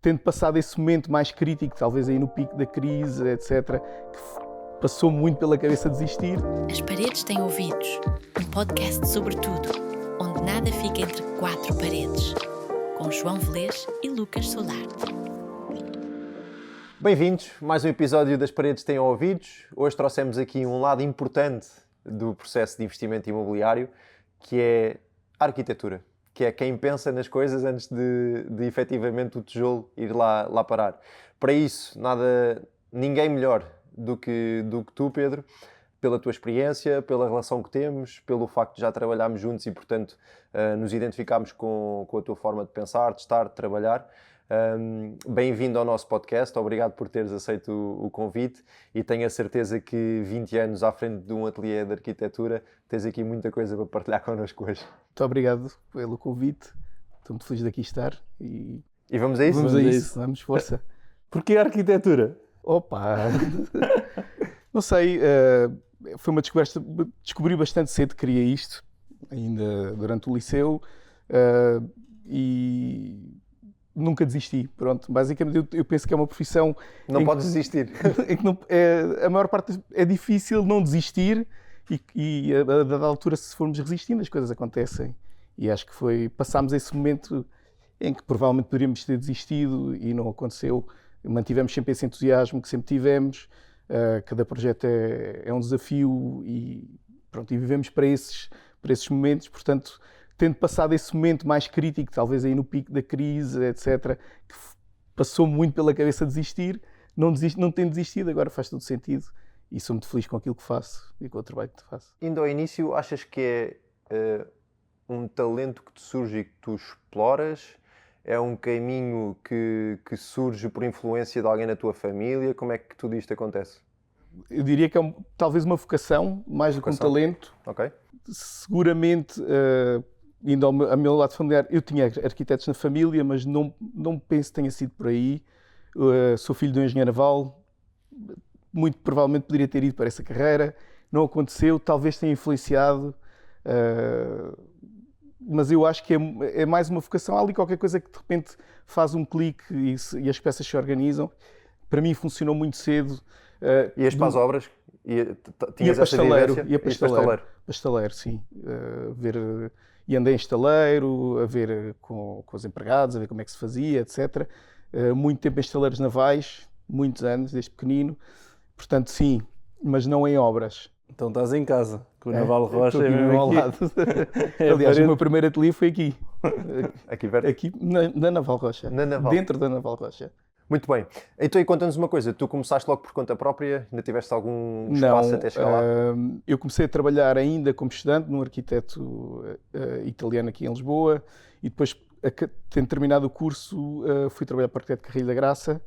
tendo passado esse momento mais crítico, talvez aí no pico da crise, etc., que passou muito pela cabeça desistir. As Paredes Têm Ouvidos, um podcast sobre tudo, onde nada fica entre quatro paredes, com João Velez e Lucas Solarte. Bem-vindos, mais um episódio das Paredes Têm Ouvidos. Hoje trouxemos aqui um lado importante do processo de investimento imobiliário, que é a arquitetura, que é quem pensa nas coisas antes de efetivamente o tijolo ir lá parar. Para isso, ninguém melhor do que tu, Pedro, pela tua experiência, pela relação que temos, pelo facto de já trabalharmos juntos e, portanto, nos identificámos com a tua forma de pensar, de estar, de trabalhar. Bem-vindo ao nosso podcast, obrigado por teres aceito o convite e tenho a certeza que 20 anos à frente de um ateliê de arquitetura tens aqui muita coisa para partilhar connosco hoje. Muito obrigado pelo convite, estou muito feliz de aqui estar e vamos a isso? Vamos a isso, damos força. Porquê a arquitetura? Opa! Não sei, foi uma descoberta, descobri bastante cedo que queria isto, ainda durante o liceu, e nunca desisti, pronto. Basicamente eu penso que é uma profissão... Não podes desistir. Em que a maior parte é difícil não desistir e a dada altura, se formos resistindo, as coisas acontecem. E acho que passámos esse momento em que provavelmente poderíamos ter desistido e não aconteceu. Mantivemos sempre esse entusiasmo que sempre tivemos. Cada projeto é um desafio e vivemos para esses momentos. Portanto, tendo passado esse momento mais crítico, talvez aí no pico da crise, etc., que passou muito pela cabeça desistir, não tenho desistido, agora faz todo sentido e sou muito feliz com aquilo que faço e com o trabalho que faço. Indo ao início, achas que é um talento que te surge e que tu exploras? É um caminho que surge por influência de alguém na tua família? Como é que tudo isto acontece? Eu diria que é talvez uma vocação, mais do que um talento. Ok. Seguramente, indo ao meu lado familiar, eu tinha arquitetos na família, mas não penso que tenha sido por aí. Sou filho de um engenheiro naval, muito provavelmente poderia ter ido para essa carreira. Não aconteceu, talvez tenha influenciado... mas eu acho que é mais uma vocação. Há ali qualquer coisa que de repente faz um clique e as peças se organizam. Para mim funcionou muito cedo. Ias para as obras? Ia pasteleiro, sim. E andei em estaleiro, a ver com os empregados, a ver como é que se fazia, etc. Muito tempo em estaleiros navais, muitos anos, desde pequenino. Portanto, sim, mas não em obras. Então estás em casa, com o Naval Rocha aqui mesmo ao lado. Aliás, o meu primeiro ateliê foi aqui. Aqui perto? Aqui, na Naval Rocha. Dentro da Naval Rocha. Muito bem. Então, e conta-nos uma coisa. Tu começaste logo por conta própria? Ainda tiveste algum espaço até chegar lá? Eu comecei a trabalhar ainda como estudante num arquiteto italiano aqui em Lisboa e depois, tendo terminado o curso, fui trabalhar para o arquiteto Carrilho da Graça,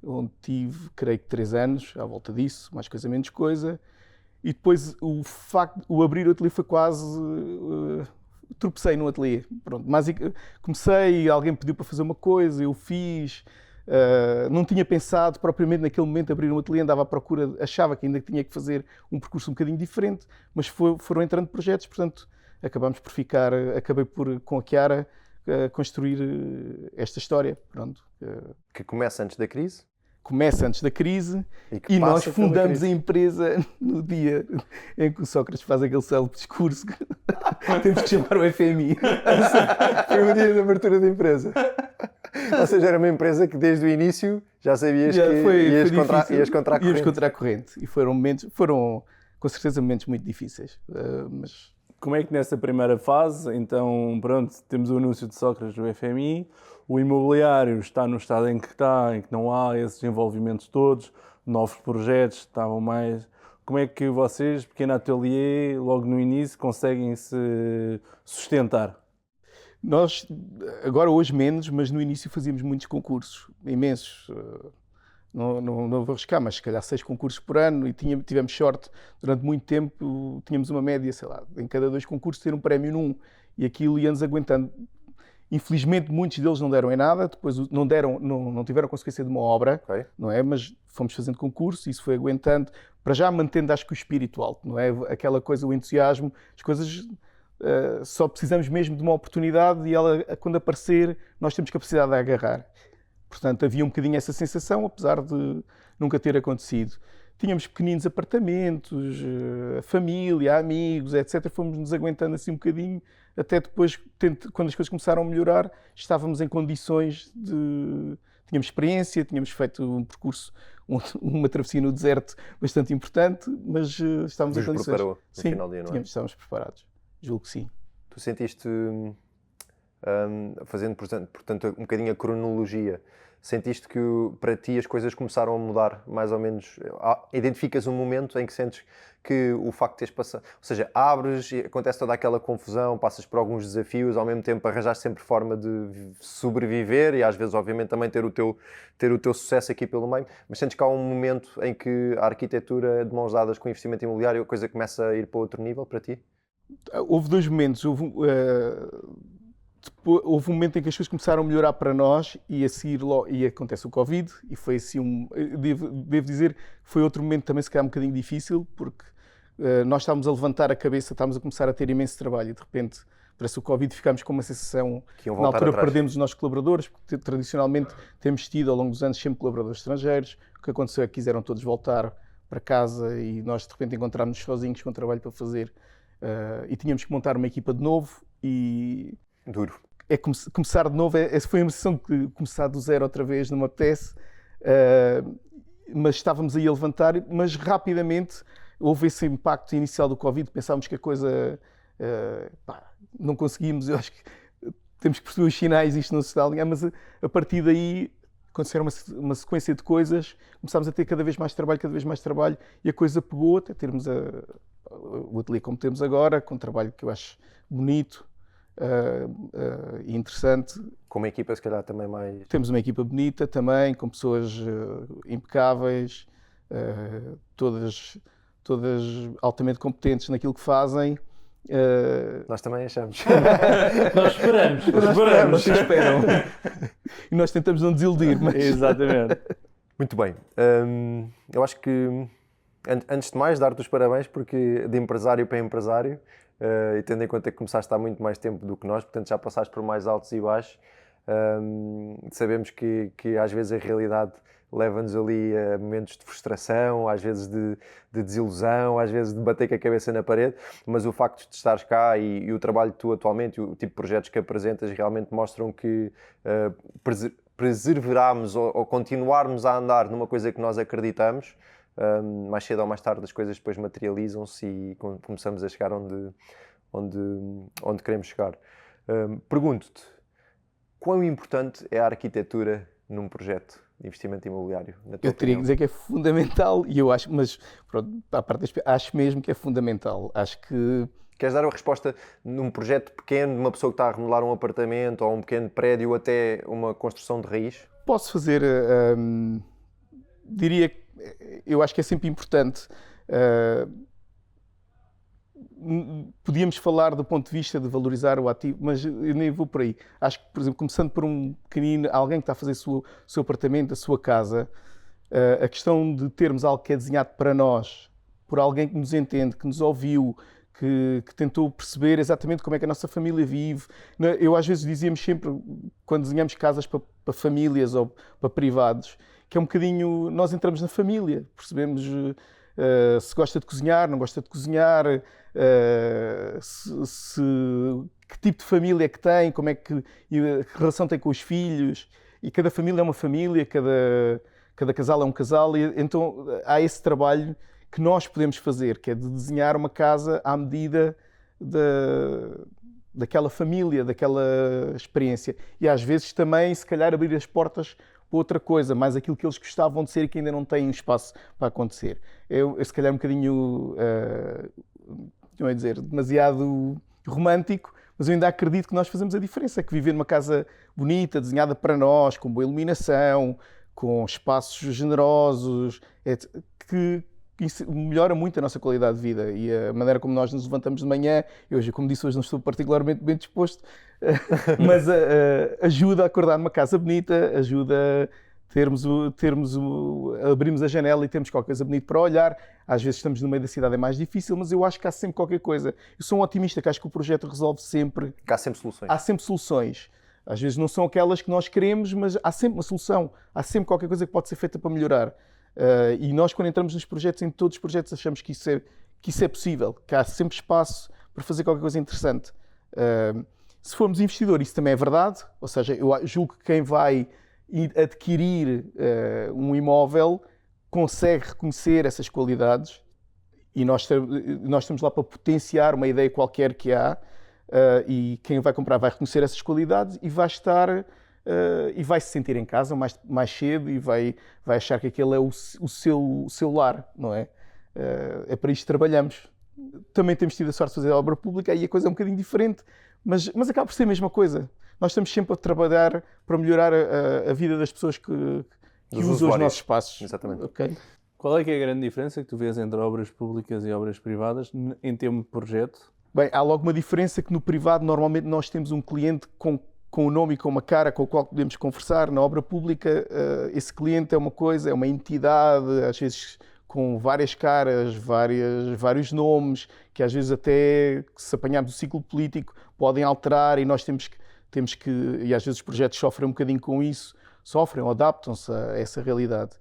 onde tive, creio que 3 anos, à volta disso, mais coisa, menos coisa. E depois o abrir o ateliê foi quase... tropecei no ateliê. Pronto, mas comecei, alguém pediu para fazer uma coisa, eu fiz... não tinha pensado propriamente naquele momento abrir um ateliê, andava à procura, achava que ainda tinha que fazer um percurso um bocadinho diferente, mas foram entrando projetos, portanto acabei por, com a Chiara, construir esta história. Pronto. Que começa antes da crise? Começa antes da crise e nós fundamos a empresa no dia em que o Sócrates faz aquele célebre discurso que temos que chamar o FMI. Foi o dia da abertura da empresa. Ou seja, era uma empresa que desde o início já sabias que ias contra a corrente. Íamos contra a corrente. E foram com certeza momentos muito difíceis. Mas... Como é que nessa primeira fase, então pronto, temos o anúncio de Sócrates do FMI, o imobiliário está no estado em que está, em que não há esses envolvimentos todos, novos projetos estavam mais... Como é que vocês, pequeno ateliê, logo no início, conseguem se sustentar? Nós, agora hoje menos, mas no início fazíamos muitos concursos, imensos. Não vou arriscar, mas se calhar 6 concursos por ano e tivemos sorte durante muito tempo, tínhamos uma média, sei lá, em cada 2 concursos ter um prémio num e aquilo ia-nos aguentando. Infelizmente muitos deles não deram em nada, depois não tiveram consequência de uma obra, okay. Não é? Mas fomos fazendo concurso e isso foi aguentando, para já mantendo acho que o espírito alto, não é? Aquela coisa, o entusiasmo, as coisas... só precisamos mesmo de uma oportunidade e ela, quando aparecer, nós temos capacidade de agarrar. Portanto, havia um bocadinho essa sensação, apesar de nunca ter acontecido. Tínhamos pequeninos apartamentos, família, amigos, etc. Fomos-nos aguentando assim um bocadinho, até depois, quando as coisas começaram a melhorar, estávamos em condições de... Tínhamos experiência, tínhamos feito um percurso, uma travessia no deserto bastante importante, mas estávamos em condições. Preparou no final do dia, não é? Estávamos preparados. Julgo que sim. Tu sentiste, fazendo portanto um bocadinho a cronologia, sentiste que para ti as coisas começaram a mudar, mais ou menos? Identificas um momento em que sentes que o facto de teres passado... Ou seja, abres, acontece toda aquela confusão, passas por alguns desafios, ao mesmo tempo arranjas sempre forma de sobreviver e às vezes, obviamente, também ter o teu sucesso aqui pelo meio. Mas sentes que há um momento em que a arquitetura, de mãos dadas com o investimento imobiliário, a coisa começa a ir para outro nível para ti? Houve dois momentos. Houve um momento em que as coisas começaram a melhorar para nós e a seguir e acontece o Covid e foi assim devo dizer que foi outro momento também se calhar um bocadinho difícil porque nós estávamos a levantar a cabeça, estávamos a começar a ter imenso trabalho e de repente parece o Covid ficámos com uma sensação que na altura atrás. Perdemos os nossos colaboradores porque tradicionalmente temos tido ao longo dos anos sempre colaboradores estrangeiros. O que aconteceu é que quiseram todos voltar para casa e nós de repente encontramos-nos sozinhos com trabalho para fazer e tínhamos que montar uma equipa de novo e... Duro. Começar de novo, foi uma sensação de começar do zero outra vez, não me apetece, mas estávamos aí a levantar, mas rapidamente houve esse impacto inicial do Covid, pensávamos que a coisa, não conseguimos, eu acho que temos que perceber os sinais, isto não se está a alinhar, mas a partir daí aconteceram uma sequência de coisas, começámos a ter cada vez mais trabalho e a coisa pegou até termos o ateliê como temos agora, com um trabalho que eu acho bonito, e interessante. Com uma equipa se calhar também mais... Temos uma equipa bonita também, com pessoas impecáveis, todas altamente competentes naquilo que fazem. Nós também achamos. Nós esperamos. Vocês esperam. E nós tentamos não desiludir. Mas... Exatamente. Muito bem. Eu acho que, antes de mais, dar-te os parabéns, porque de empresário para empresário, e tendo em conta que começaste há muito mais tempo do que nós, portanto já passaste por mais altos e baixos, sabemos que às vezes a realidade leva-nos ali a momentos de frustração, às vezes de desilusão, às vezes de bater com a cabeça na parede, mas o facto de estares cá e o trabalho que tu atualmente, o tipo de projetos que apresentas realmente mostram que perseverarmos ou continuarmos a andar numa coisa que nós acreditamos, mais cedo ou mais tarde as coisas depois materializam-se e começamos a chegar onde queremos chegar. Pergunto-te, quão importante é a arquitetura num projeto de investimento imobiliário? Eu teria que dizer que é fundamental e eu acho, mas pronto, à parte acho mesmo que é fundamental. Acho que... Queres dar a resposta num projeto pequeno, de uma pessoa que está a remodelar um apartamento ou um pequeno prédio ou até uma construção de raiz? Posso fazer, diria que eu acho que é sempre importante. Podíamos falar do ponto de vista de valorizar o ativo, mas eu nem vou por aí. Acho que, por exemplo, começando por um pequenino, alguém que está a fazer o seu apartamento, a sua casa, a questão de termos algo que é desenhado para nós, por alguém que nos entende, que nos ouviu, que tentou perceber exatamente como é que a nossa família vive. Eu às vezes dizíamos sempre, quando desenhamos casas para famílias ou para privados, que é um bocadinho, nós entramos na família, percebemos se gosta de cozinhar, não gosta de cozinhar, que tipo de família é que tem, como é que relação tem com os filhos, e cada família é uma família, cada casal é um casal, e então há esse trabalho que nós podemos fazer, que é de desenhar uma casa à medida daquela família, daquela experiência. E às vezes também, se calhar, abrir as portas para outra coisa, mais aquilo que eles gostavam de ser e que ainda não têm espaço para acontecer. Eu se calhar um bocadinho, não é dizer, demasiado romântico, mas eu ainda acredito que nós fazemos a diferença, que viver numa casa bonita, desenhada para nós, com boa iluminação, com espaços generosos, que isso melhora muito a nossa qualidade de vida e a maneira como nós nos levantamos de manhã. Eu hoje, como disse, hoje não estou particularmente bem disposto, mas ajuda a acordar numa casa bonita, ajuda a abrirmos a janela e termos qualquer coisa bonita para olhar. Às vezes estamos no meio da cidade, é mais difícil, mas eu acho que há sempre qualquer coisa. Eu sou um otimista, que acho que o projeto resolve sempre. Que há sempre soluções. Há sempre soluções. Às vezes não são aquelas que nós queremos, mas há sempre uma solução, há sempre qualquer coisa que pode ser feita para melhorar. E nós, quando entramos nos projetos, em todos os projetos, achamos que isso é possível, que há sempre espaço para fazer qualquer coisa interessante. Se formos investidor, isso também é verdade, ou seja, eu julgo que quem vai adquirir um imóvel consegue reconhecer essas qualidades e nós estamos lá para potenciar uma ideia qualquer que há. E quem vai comprar vai reconhecer essas qualidades e vai estar e vai se sentir em casa mais cedo e vai achar que aquele é o seu lar, não é? É para isto que trabalhamos. Também temos tido a sorte de fazer a obra pública e a coisa é um bocadinho diferente, mas acaba por ser a mesma coisa. Nós estamos sempre a trabalhar para melhorar a vida das pessoas que usam os nossos espaços. Exatamente. Okay? Qual é que é a grande diferença que tu vês entre obras públicas e obras privadas em termos de projeto? Bem, há logo uma diferença que no privado normalmente nós temos um cliente com o nome e com uma cara com o qual podemos conversar. Na obra pública esse cliente é uma coisa, é uma entidade, às vezes com várias caras, vários nomes, que às vezes até, se apanharmos o ciclo político, podem alterar e nós temos que, e às vezes os projetos sofrem um bocadinho com isso, sofrem ou adaptam-se a essa realidade.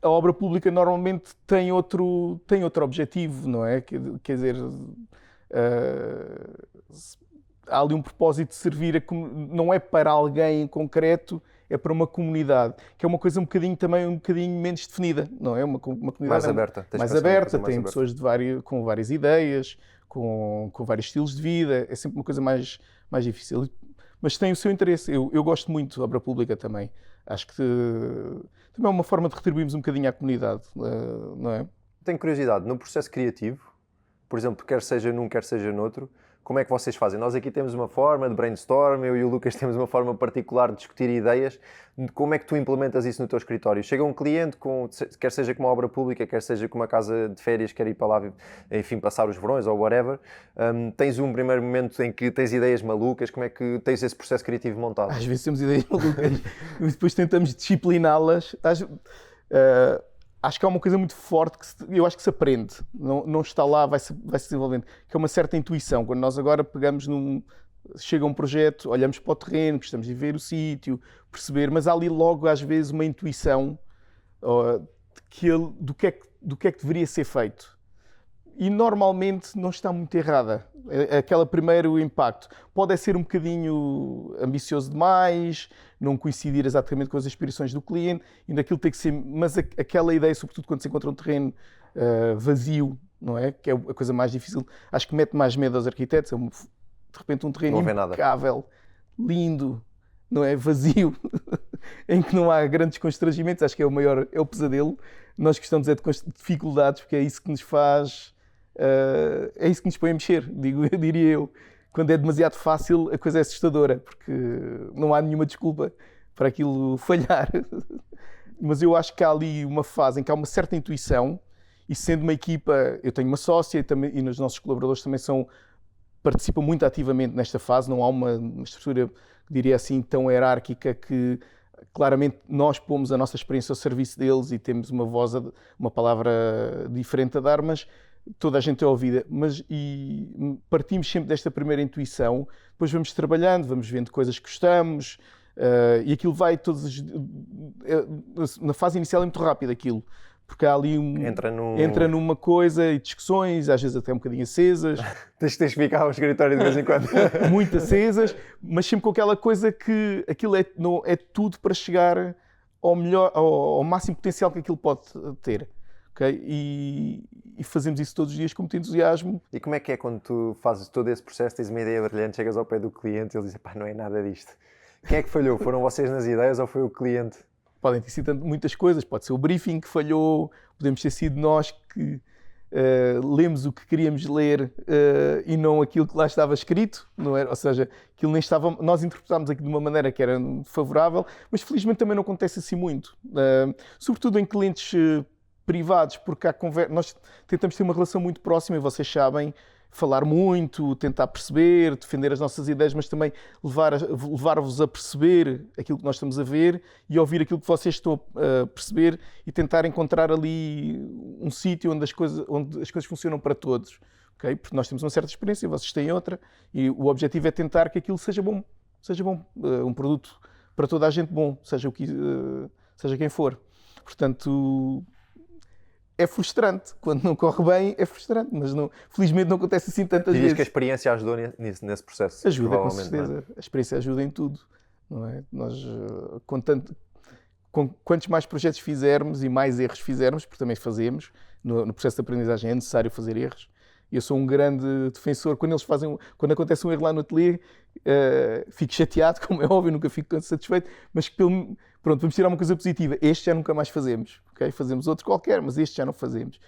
A obra pública normalmente tem outro objetivo, não é? Quer dizer, há ali um propósito de servir, não é para alguém em concreto, é para uma comunidade, que é uma coisa um bocadinho menos definida, não é? Uma comunidade mais aberta. Mais aberta, tem pessoas com várias ideias, com vários estilos de vida, é sempre uma coisa mais difícil. Mas tem o seu interesse. Eu gosto muito da obra pública também. Acho que também é uma forma de retribuirmos um bocadinho à comunidade, não é? Tenho curiosidade, no processo criativo, por exemplo, quer seja num, quer seja noutro, como é que vocês fazem? Nós aqui temos uma forma de brainstorm, eu e o Lucas temos uma forma particular de discutir ideias. Como é que tu implementas isso no teu escritório? Chega um cliente, quer seja com uma obra pública, quer seja com uma casa de férias, quer ir para lá, enfim, passar os verões ou whatever. Tens um primeiro momento em que tens ideias malucas, como é que tens esse processo criativo montado? Às vezes temos ideias malucas e depois tentamos discipliná-las. Acho que há uma coisa muito forte que eu acho que se aprende, não está lá, vai-se desenvolvendo, que é uma certa intuição. Quando nós agora chega um projeto, olhamos para o terreno, gostamos de ver o sítio, perceber, mas há ali logo às vezes uma intuição do que é que deveria ser feito. E normalmente não está muito errada. Aquele primeiro impacto pode ser um bocadinho ambicioso demais, não coincidir exatamente com as aspirações do cliente, e daquilo tem que ser. Mas aquela ideia, sobretudo quando se encontra um terreno vazio, não é? Que é a coisa mais difícil, acho que mete mais medo aos arquitetos. De repente, um terreno impecável, lindo, não é? Vazio, em que não há grandes constrangimentos, acho que é o pesadelo. Nós gostamos de dificuldades, porque é isso que nos faz. É isso que nos põe a mexer, diria eu. Quando é demasiado fácil, a coisa é assustadora, porque não há nenhuma desculpa para aquilo falhar. Mas eu acho que há ali uma fase em que há uma certa intuição, e sendo uma equipa, eu tenho uma sócia e os nossos colaboradores também participam muito ativamente nesta fase, não há uma estrutura, diria assim, tão hierárquica que claramente nós pomos a nossa experiência ao serviço deles e temos uma palavra diferente a dar, mas toda a gente é ouvida, e partimos sempre desta primeira intuição, depois vamos trabalhando, vamos vendo coisas que gostamos, e aquilo vai na fase inicial é muito rápido aquilo, porque há ali entra numa coisa e discussões, às vezes até um bocadinho acesas. Tens de ficar ao escritório de vez em quando. Muito acesas, mas sempre com aquela coisa que aquilo é tudo para chegar ao máximo potencial que aquilo pode ter. Okay? E fazemos isso todos os dias com muito entusiasmo. E como é que é quando tu fazes todo esse processo, tens uma ideia brilhante, chegas ao pé do cliente e ele diz, pá, não é nada disto. Quem é que falhou? Foram vocês nas ideias ou foi o cliente? Podem ter sido muitas coisas, pode ser o briefing que falhou, podemos ter sido nós que lemos o que queríamos ler e não aquilo que lá estava escrito, não era? Ou seja, aquilo nem estava, nós interpretámos aquilo de uma maneira que era favorável, mas felizmente também não acontece assim muito, sobretudo em clientes privados, porque nós tentamos ter uma relação muito próxima e vocês sabem, falar muito, tentar perceber, defender as nossas ideias, mas também levar-vos a perceber aquilo que nós estamos a ver e ouvir aquilo que vocês estão a perceber e tentar encontrar ali um sítio onde as coisas funcionam para todos. Okay? Porque nós temos uma certa experiência, vocês têm outra, e o objetivo é tentar que aquilo seja bom seja bom, um produto para toda a gente bom, seja quem for. Portanto, é frustrante. Quando não corre bem, é frustrante, mas felizmente não acontece assim tantas vezes. Dirias que a experiência ajudou nesse processo? Ajuda, com certeza. A experiência ajuda em tudo. Não é? Nós, quantos mais projetos fizermos e mais erros fizermos, porque também fazemos, no processo de aprendizagem é necessário fazer erros. Eu sou um grande defensor. Quando acontece um erro lá no ateliê, fico chateado, como é óbvio, nunca fico tão satisfeito, mas pronto, vamos tirar uma coisa positiva. Este já nunca mais fazemos, okay? Fazemos outro qualquer, mas este já não fazemos.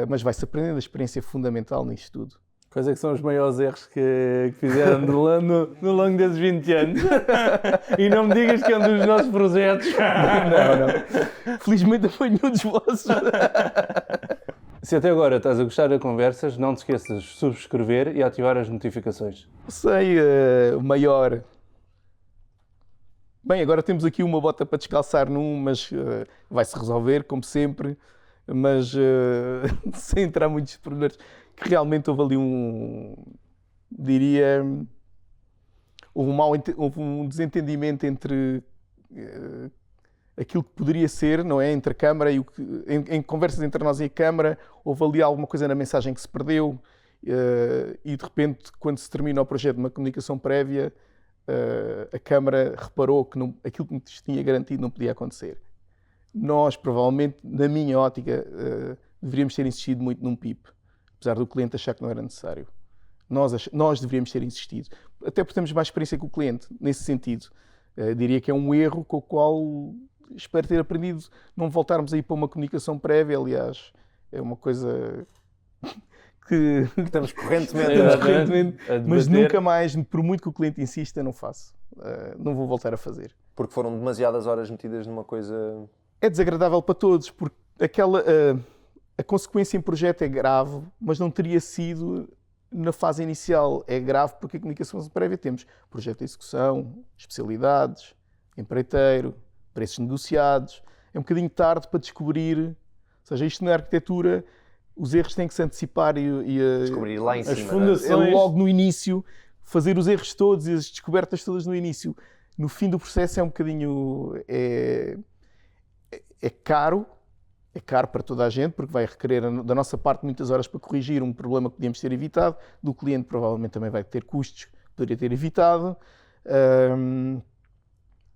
Mas vai-se aprendendo, a experiência é fundamental nisto tudo. Quais é que são os maiores erros que fizeram no longo desses 20 anos? E não me digas que é um dos nossos projetos. Não. Felizmente não foi nenhum dos vossos. Se até agora estás a gostar de conversas, não te esqueças de subscrever e ativar as notificações. Sei, o maior... Bem, agora temos aqui uma bota para descalçar mas vai-se resolver, como sempre. Mas sem entrar muitos pormenores, que realmente houve ali houve um desentendimento entre aquilo que poderia ser, não é? Entre a Câmara e em conversas entre nós e a Câmara, houve ali alguma coisa na mensagem que se perdeu e de repente, quando se termina o projeto de uma comunicação prévia, a Câmara reparou que aquilo que nos tinha garantido não podia acontecer. Nós, provavelmente, na minha ótica, deveríamos ter insistido muito num PIP, apesar do cliente achar que não era necessário. Nós deveríamos ter insistido, até porque temos mais experiência que o cliente, nesse sentido. Diria que é um erro com o qual espero ter aprendido, não voltarmos a ir para uma comunicação prévia, aliás, é uma coisa que estamos correntemente mas nunca mais, por muito que o cliente insista, não faço. Não vou voltar a fazer. Porque foram demasiadas horas metidas numa coisa... É desagradável para todos, porque a consequência em projeto é grave, mas não teria sido na fase inicial. É grave porque a comunicação prévia temos projeto de execução, especialidades, empreiteiro, preços negociados. É um bocadinho tarde para descobrir, ou seja, isto na arquitetura, os erros têm que se antecipar e descobrir lá em cima. As fundações, logo no início, fazer os erros todos e as descobertas todas no início. No fim do processo é um bocadinho... É caro para toda a gente, porque vai requerer da nossa parte muitas horas para corrigir um problema que podíamos ter evitado, do cliente provavelmente também vai ter custos que poderia ter evitado,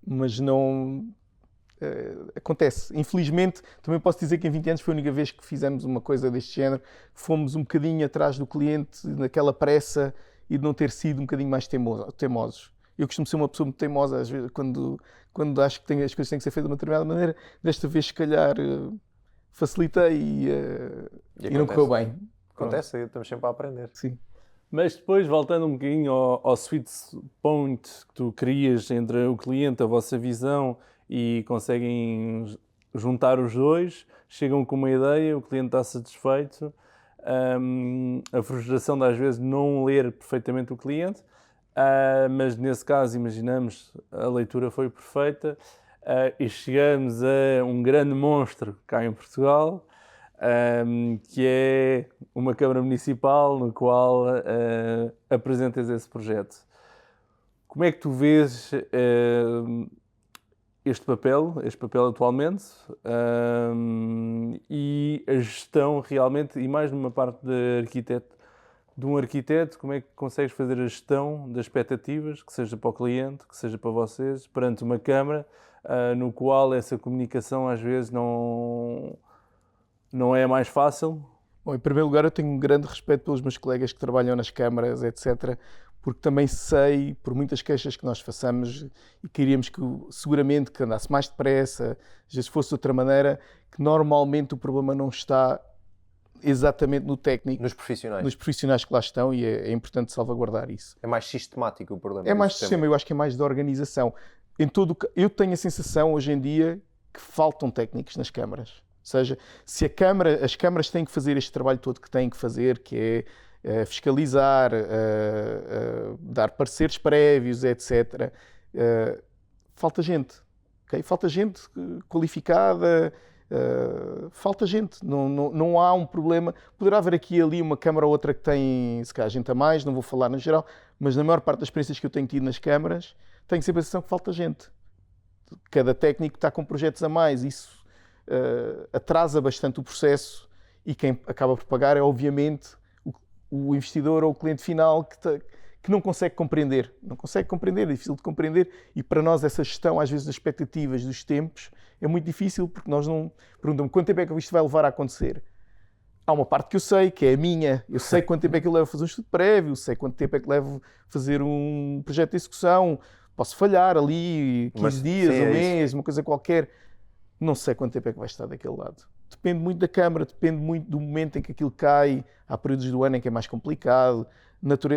mas não... acontece. Infelizmente, também posso dizer que em 20 anos foi a única vez que fizemos uma coisa deste género, fomos um bocadinho atrás do cliente, naquela pressa, e de não ter sido um bocadinho mais teimosos. Eu costumo ser uma pessoa muito teimosa, às vezes, quando acho que as coisas têm que ser feitas de uma determinada maneira. Desta vez, se calhar, facilitei e não correu bem. Acontece, estamos sempre a aprender. Sim. Mas depois, voltando um bocadinho ao sweet point que tu crias entre o cliente, a vossa visão, e conseguem juntar os dois, chegam com uma ideia, o cliente está satisfeito, a frustração de às vezes não ler perfeitamente o cliente, mas nesse caso imaginamos a leitura foi perfeita e chegamos a um grande monstro cá em Portugal, que é uma Câmara Municipal no qual apresentas esse projeto. Como é que tu vês este papel atualmente e a gestão realmente, e mais numa parte de um arquiteto, como é que consegues fazer a gestão das expectativas, que seja para o cliente, que seja para vocês, perante uma Câmara, no qual essa comunicação às vezes não é mais fácil? Bom, em primeiro lugar, eu tenho um grande respeito pelos meus colegas que trabalham nas câmaras, etc., porque também sei, por muitas queixas que nós façamos, e queríamos seguramente que andasse mais depressa, às vezes fosse de outra maneira, que normalmente o problema não está exatamente no técnico. Nos profissionais. Nos profissionais que lá estão, e é importante salvaguardar isso. É mais sistemático o problema. É mais sistema, eu acho que é mais de organização. Eu tenho a sensação, hoje em dia, que faltam técnicos nas câmaras. Ou seja, se as câmaras têm que fazer este trabalho todo que têm que fazer, que é fiscalizar, dar pareceres prévios, etc., falta gente. Okay? Falta gente qualificada, falta gente. Não há um problema. Poderá haver aqui e ali uma câmara ou outra que tem, se calhar, gente a mais, não vou falar no geral, mas na maior parte das experiências que eu tenho tido nas câmaras, tenho sempre a sensação que falta gente. Cada técnico está com projetos a mais, isso atrasa bastante o processo e quem acaba por pagar é, obviamente, o investidor ou o cliente final que não consegue compreender. Não consegue compreender, é difícil de compreender e para nós essa gestão, às vezes, das expectativas, dos tempos, é muito difícil porque nós não... Perguntam-me quanto tempo é que isto vai levar a acontecer. Há uma parte que eu sei, que é a minha. Eu sei quanto tempo é que eu levo a fazer um estudo prévio, sei quanto tempo é que levo a fazer um projeto de execução. Posso falhar ali 15 dias, um mês, uma coisa qualquer. Não sei quanto tempo é que vai estar daquele lado. Depende muito da câmara, depende muito do momento em que aquilo cai. Há períodos do ano em que é mais complicado.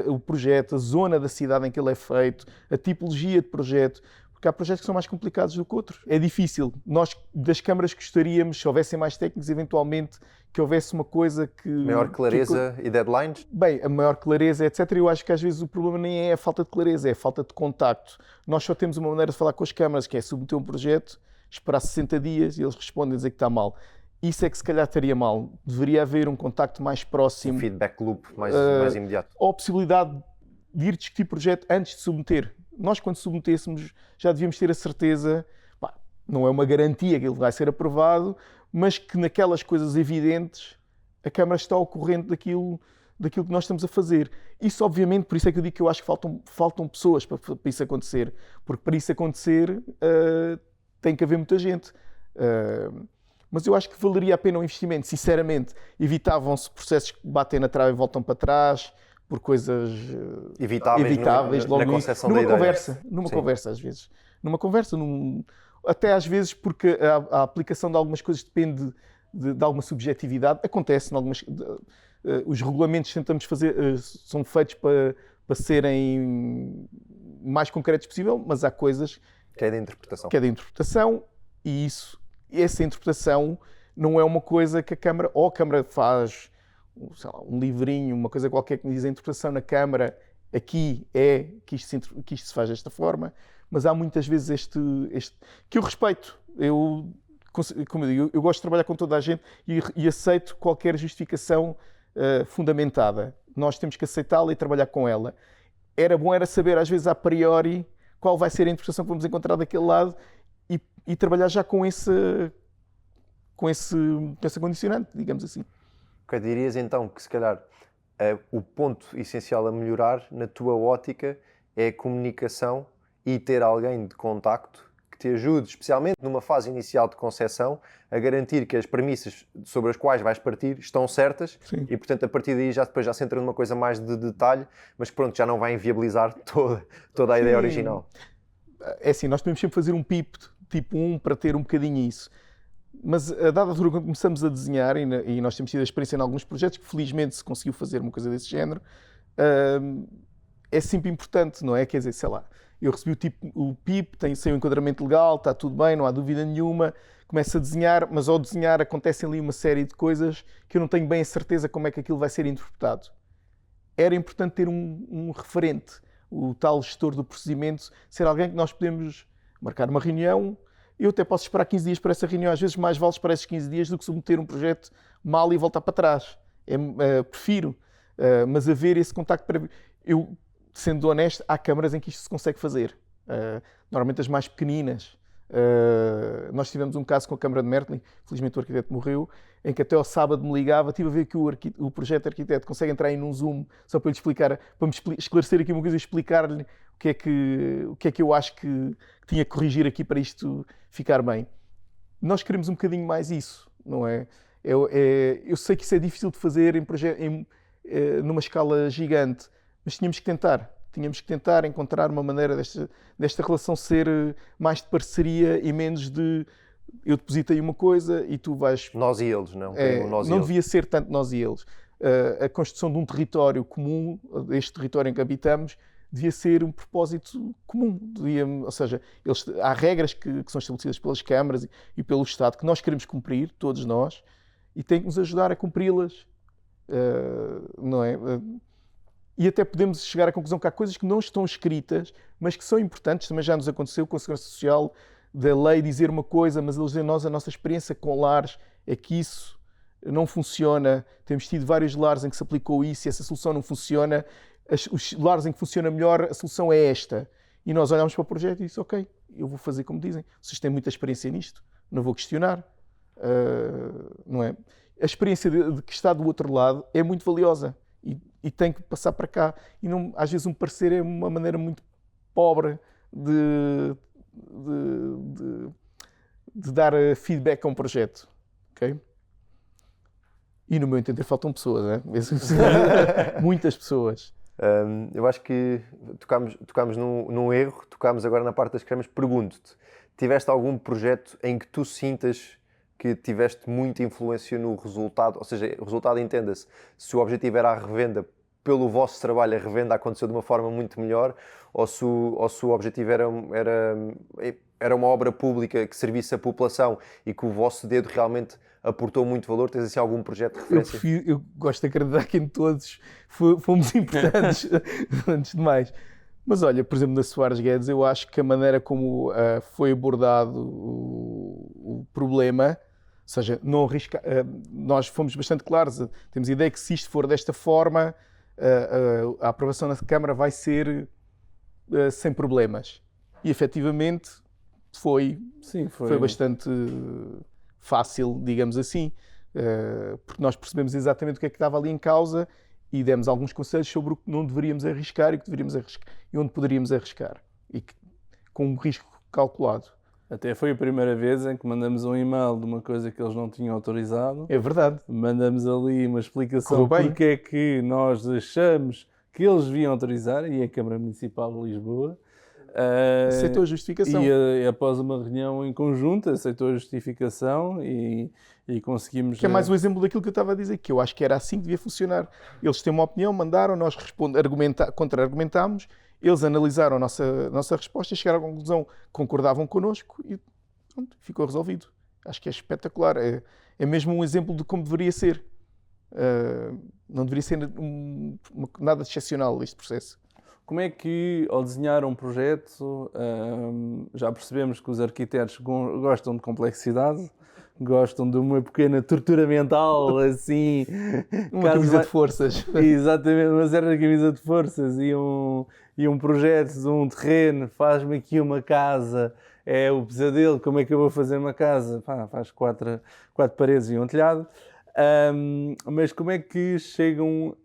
O projeto, a zona da cidade em que ele é feito, a tipologia de projeto. Porque há projetos que são mais complicados do que outros. É difícil. Nós, das câmaras, gostaríamos, se houvessem mais técnicos, eventualmente, que houvesse uma coisa que... Maior clareza e deadlines? Bem, a maior clareza, etc. Eu acho que às vezes o problema nem é a falta de clareza, é a falta de contacto. Nós só temos uma maneira de falar com as câmaras, que é submeter um projeto, esperar 60 dias e eles respondem a dizer que está mal. Isso é que se calhar estaria mal. Deveria haver um contacto mais próximo. Um feedback loop mais imediato. Ou a possibilidade de ir discutir o projeto antes de submeter. Nós, quando submetêssemos, já devíamos ter a certeza, não é uma garantia que ele vai ser aprovado, mas que naquelas coisas evidentes a Câmara está ao corrente daquilo que nós estamos a fazer. Isso, obviamente, por isso é que eu digo que eu acho que faltam pessoas para isso acontecer. Porque para isso acontecer tem que haver muita gente. Mas eu acho que valeria a pena um investimento. Sinceramente, evitavam-se processos que batem na trave e voltam para trás por coisas evitáveis logo na concepção numa da ideia. conversa às vezes. Numa conversa, até às vezes porque a aplicação de algumas coisas depende de alguma subjetividade. Acontece em algumas... os regulamentos que tentamos fazer são feitos para serem mais concretos possível, mas há coisas... Que é da interpretação. Que é da interpretação e essa interpretação não é uma coisa que a Câmara... Ou a Câmara faz, sei lá, um livrinho, uma coisa qualquer que me diz a interpretação na Câmara, aqui é que isto se faz desta forma, mas há muitas vezes este que eu respeito. Como eu digo, eu gosto de trabalhar com toda a gente e aceito qualquer justificação fundamentada. Nós temos que aceitá-la e trabalhar com ela. Era bom saber, às vezes, a priori, qual vai ser a interpretação que vamos encontrar daquele lado e trabalhar já com essa condicionante, digamos assim. Ok, dirias então que, se calhar, o ponto essencial a melhorar, na tua ótica, é a comunicação e ter alguém de contacto que te ajude, especialmente numa fase inicial de concepção, a garantir que as premissas sobre as quais vais partir estão certas. Sim. E, portanto, a partir daí depois já se entra numa coisa mais de detalhe, mas pronto, já não vai inviabilizar toda a ideia original. É assim, nós podemos sempre fazer um PIP tipo 1 para ter um bocadinho isso. Mas a dada altura, quando começamos a desenhar, e nós temos tido a experiência em alguns projetos, que felizmente se conseguiu fazer uma coisa desse género, é sempre importante, não é? Quer dizer, sei lá, eu recebi o PIP, sem o enquadramento legal, está tudo bem, não há dúvida nenhuma, começo a desenhar, mas ao desenhar acontecem ali uma série de coisas que eu não tenho bem a certeza como é que aquilo vai ser interpretado. Era importante ter um referente, o tal gestor do procedimento, ser alguém que nós podemos marcar uma reunião. Eu até posso esperar 15 dias para essa reunião, às vezes mais vale esperar esses 15 dias do que submeter um projeto mal e voltar para trás. Prefiro, mas haver esse contacto prévio. Eu, sendo honesto, há câmaras em que isto se consegue fazer. Normalmente as mais pequeninas. Nós tivemos um caso com a Câmara de Mertling, felizmente o arquiteto morreu, em que até ao sábado me ligava, estive a ver que o projeto arquiteto consegue entrar aí num Zoom, só para lhe explicar, para me esclarecer aqui uma coisa e explicar-lhe o que é que eu acho que tinha que corrigir aqui para isto ficar bem. Nós queremos um bocadinho mais isso, não é? Eu sei que isso é difícil de fazer numa escala gigante, mas tínhamos que tentar encontrar uma maneira desta relação ser mais de parceria e menos de eu depositei uma coisa e tu vais... Nós e eles, não? Não devia ser tanto nós e eles. A construção de um território comum, este território em que habitamos, devia ser um propósito comum. Ou seja, há regras que são estabelecidas pelas câmaras e pelo Estado que nós queremos cumprir, todos nós, e tem que nos ajudar a cumpri-las. Não é? E até podemos chegar à conclusão que há coisas que não estão escritas, mas que são importantes. Também já nos aconteceu com a Segurança Social, da lei dizer uma coisa, mas eles dizem a nossa experiência com lares é que isso não funciona. Temos tido vários lares em que se aplicou isso e essa solução não funciona. os lares em que funciona melhor, a solução é esta. E nós olhámos para o projeto e disse, ok, eu vou fazer como dizem. Vocês têm muita experiência nisto, não vou questionar. Não é? A experiência de que está do outro lado é muito valiosa e tem que passar para cá. E não, às vezes um parecer é uma maneira muito pobre de dar feedback a um projeto. Okay? E no meu entender faltam pessoas, né? Muitas pessoas. Eu acho que tocámos num erro, tocámos agora na parte das cremas. Pergunto-te, tiveste algum projeto em que tu sintas que tiveste muita influência no resultado? Ou seja, o resultado, entenda-se, se o objetivo era a revenda, pelo vosso trabalho a revenda aconteceu de uma forma muito melhor, ou se o objetivo era uma obra pública que servisse a população e que o vosso dedo realmente aportou muito valor? Tens assim algum projeto de referência? Eu gosto de acreditar que em todos fomos importantes, antes de mais. Mas olha, por exemplo, na Soares Guedes, eu acho que a maneira como foi abordado o problema, ou seja, não arriscar, nós fomos bastante claros, temos a ideia que se isto for desta forma, a aprovação na Câmara vai ser sem problemas. E efetivamente foi bastante fácil, digamos assim, porque nós percebemos exatamente o que é que estava ali em causa e demos alguns conselhos sobre o que não deveríamos arriscar e o que deveríamos arriscar e onde poderíamos arriscar, com um risco calculado. Até foi a primeira vez em que mandamos um e-mail de uma coisa que eles não tinham autorizado. É verdade. Mandamos ali uma explicação porque é que nós achamos que eles deviam autorizar, e a Câmara Municipal de Lisboa aceitou a justificação. E após uma reunião em conjunto aceitou a justificação e conseguimos... Que é mais um exemplo daquilo que eu estava a dizer, que eu acho que era assim que devia funcionar. Eles têm uma opinião, mandaram, nós contra-argumentámos, eles analisaram a nossa resposta e chegaram à conclusão, concordavam connosco e pronto, ficou resolvido. Acho que é espetacular. É mesmo um exemplo de como deveria ser. Não deveria ser nada de excepcional este processo. Como é que, ao desenhar um projeto, já percebemos que os arquitetos gostam de complexidade, gostam de uma pequena tortura mental, assim... Uma camisa de forças. Exatamente, uma certa camisa de forças e um projeto de um terreno, faz-me aqui uma casa, é o pesadelo, como é que eu vou fazer uma casa? Faz quatro paredes e um telhado. Mas como é que chegam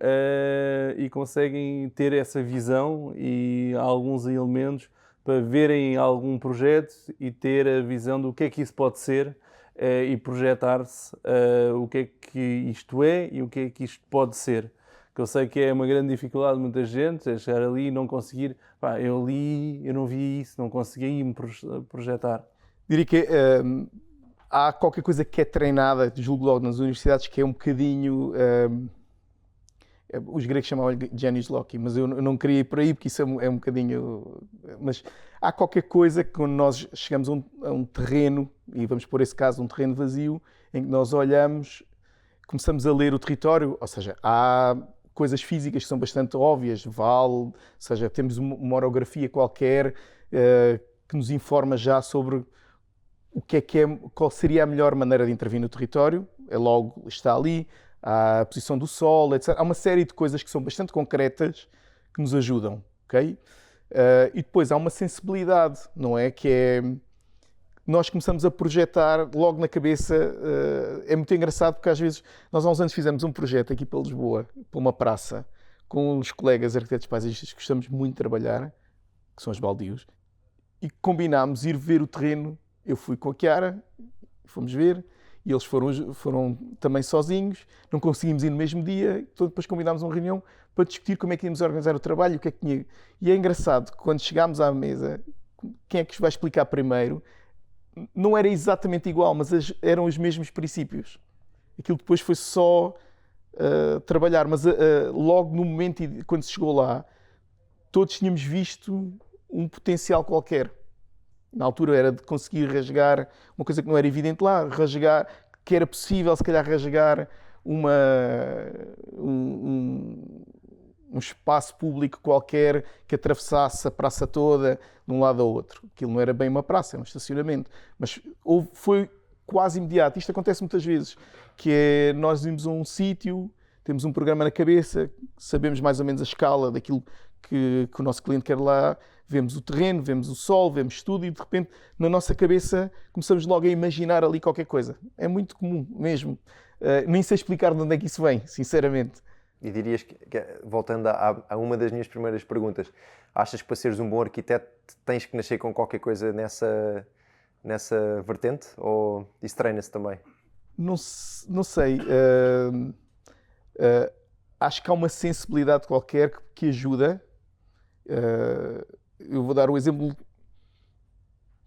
e conseguem ter essa visão e alguns elementos para verem algum projeto e ter a visão do que é que isso pode ser e projetar-se o que é que isto é e o que é que isto pode ser? Que eu sei que é uma grande dificuldade de muita gente, é chegar ali e não conseguir, eu não vi isso, não consegui me projetar. Diria que há qualquer coisa que é treinada, julgo logo nas universidades, que é um bocadinho... os gregos chamavam-lhe genius loci, mas eu não queria ir por aí porque isso é um bocadinho... Mas há qualquer coisa que quando nós chegamos a um terreno, e vamos pôr esse caso, um terreno vazio, em que nós olhamos, começamos a ler o território, ou seja, há coisas físicas que são bastante óbvias, vale, ou seja, temos uma orografia qualquer que nos informa já sobre qual seria a melhor maneira de intervir no território, logo está ali, há a posição do sol, etc. Há uma série de coisas que são bastante concretas que nos ajudam, ok? E depois há uma sensibilidade, não é? Que é... Nós começamos a projetar logo na cabeça, é muito engraçado porque às vezes, nós há uns anos fizemos um projeto aqui para Lisboa, para uma praça, com os colegas arquitetos paisagistas que gostamos muito de trabalhar, que são os baldios, e combinámos ir ver o terreno. Eu fui com a Chiara, fomos ver, e eles foram também sozinhos, não conseguimos ir no mesmo dia, então depois combinámos uma reunião para discutir como é que íamos organizar o trabalho, o que é que tinha. E é engraçado que quando chegámos à mesa, quem é que vos vai explicar primeiro? Não era exatamente igual, mas eram os mesmos princípios. Aquilo depois foi só trabalhar, mas logo no momento, quando se chegou lá, todos tínhamos visto um potencial qualquer. Na altura era de conseguir rasgar uma coisa que não era evidente lá, que era possível se calhar rasgar um espaço público qualquer que atravessasse a praça toda de um lado ao outro. Aquilo não era bem uma praça, era um estacionamento. Mas foi quase imediato. Isto acontece muitas vezes, que é nós irmos a um sítio, temos um programa na cabeça, sabemos mais ou menos a escala daquilo que o nosso cliente quer lá, vemos o terreno, vemos o sol, vemos tudo e de repente na nossa cabeça começamos logo a imaginar ali qualquer coisa. É muito comum mesmo. Nem sei explicar de onde é que isso vem, sinceramente. E dirias que voltando a uma das minhas primeiras perguntas, achas que para seres um bom arquiteto tens que nascer com qualquer coisa nessa vertente? Ou isso treina-se também? Não sei. Acho que há uma sensibilidade qualquer que ajuda. Eu vou dar o exemplo.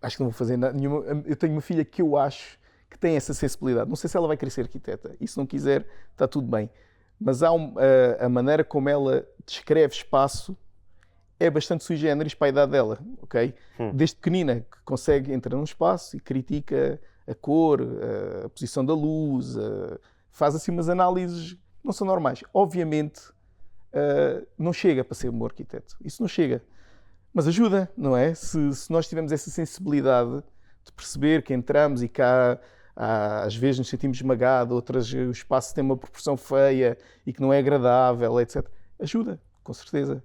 Acho que não vou fazer nada. Eu tenho uma filha que eu acho que tem essa sensibilidade. Não sei se ela vai querer ser arquiteta. E se não quiser, está tudo bem. Mas há a maneira como ela descreve espaço é bastante sui generis para a idade dela, ok? Desde pequenina, que consegue entrar num espaço e critica a cor, a posição da luz, faz assim umas análises que não são normais. Obviamente, não chega para ser um bom arquiteto. Isso não chega. Mas ajuda, não é? Se nós tivermos essa sensibilidade de perceber que entramos e cá às vezes nos sentimos esmagados, outras o espaço tem uma proporção feia e que não é agradável, etc. Ajuda, com certeza.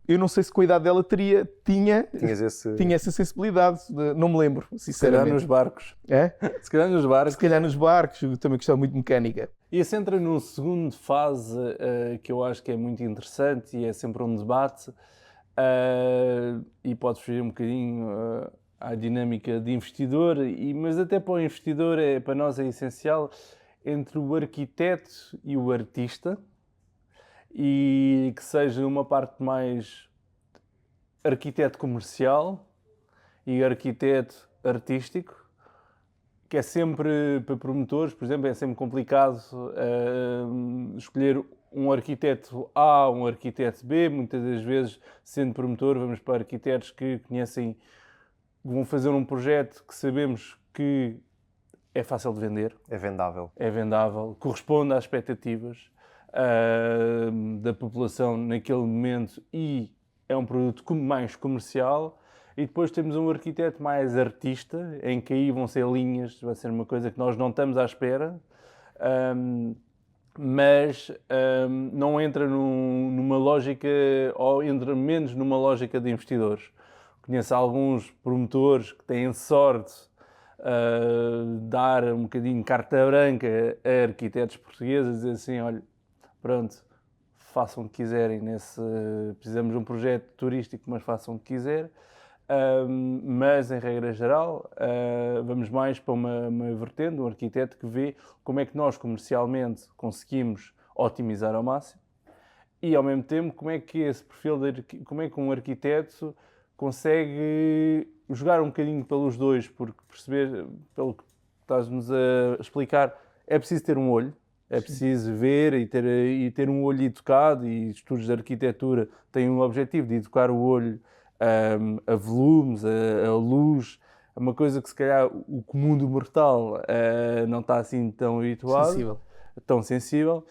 Eu não sei se com a idade dela tinha essa sensibilidade, não me lembro, sinceramente. Se calhar nos barcos. É? Se calhar nos barcos. Se calhar nos barcos, eu também gostava muito de mecânica. E isso entra numa segunda fase que eu acho que é muito interessante e é sempre um debate e pode fugir um bocadinho à dinâmica de investidor, mas até para o investidor, para nós é essencial, entre o arquiteto e o artista, e que seja uma parte mais arquiteto comercial e arquiteto artístico, que é sempre, para promotores, por exemplo, é sempre complicado escolher um arquiteto A ou um arquiteto B. Muitas das vezes, sendo promotor, vamos para arquitetos que conhecem, vão fazer um projeto que sabemos que é fácil de vender. É vendável. É vendável, corresponde às expectativas da população naquele momento e é um produto mais comercial. E depois temos um arquiteto mais artista, em que aí vão ser linhas, vai ser uma coisa que nós não estamos à espera, mas não entra numa lógica, ou entra menos numa lógica de investidores. Conheço alguns promotores que têm sorte de dar um bocadinho carta branca a arquitetos portugueses, dizer assim, olha, pronto, façam o que quiserem, precisamos de um projeto turístico, mas façam o que quiserem. Mas, em regra geral, vamos mais para uma vertente, um arquiteto que vê como é que nós comercialmente conseguimos otimizar ao máximo e, ao mesmo tempo, como é que esse perfil como é que um arquiteto consegue jogar um bocadinho pelos dois, porque perceber, pelo que estás-nos a explicar, é preciso ter um olho, é preciso ver e ter um olho educado, e estudos de arquitetura têm o objetivo de educar o olho a volumes, a luz, uma coisa que se calhar o comum do mortal não está assim tão habituado, tão sensível.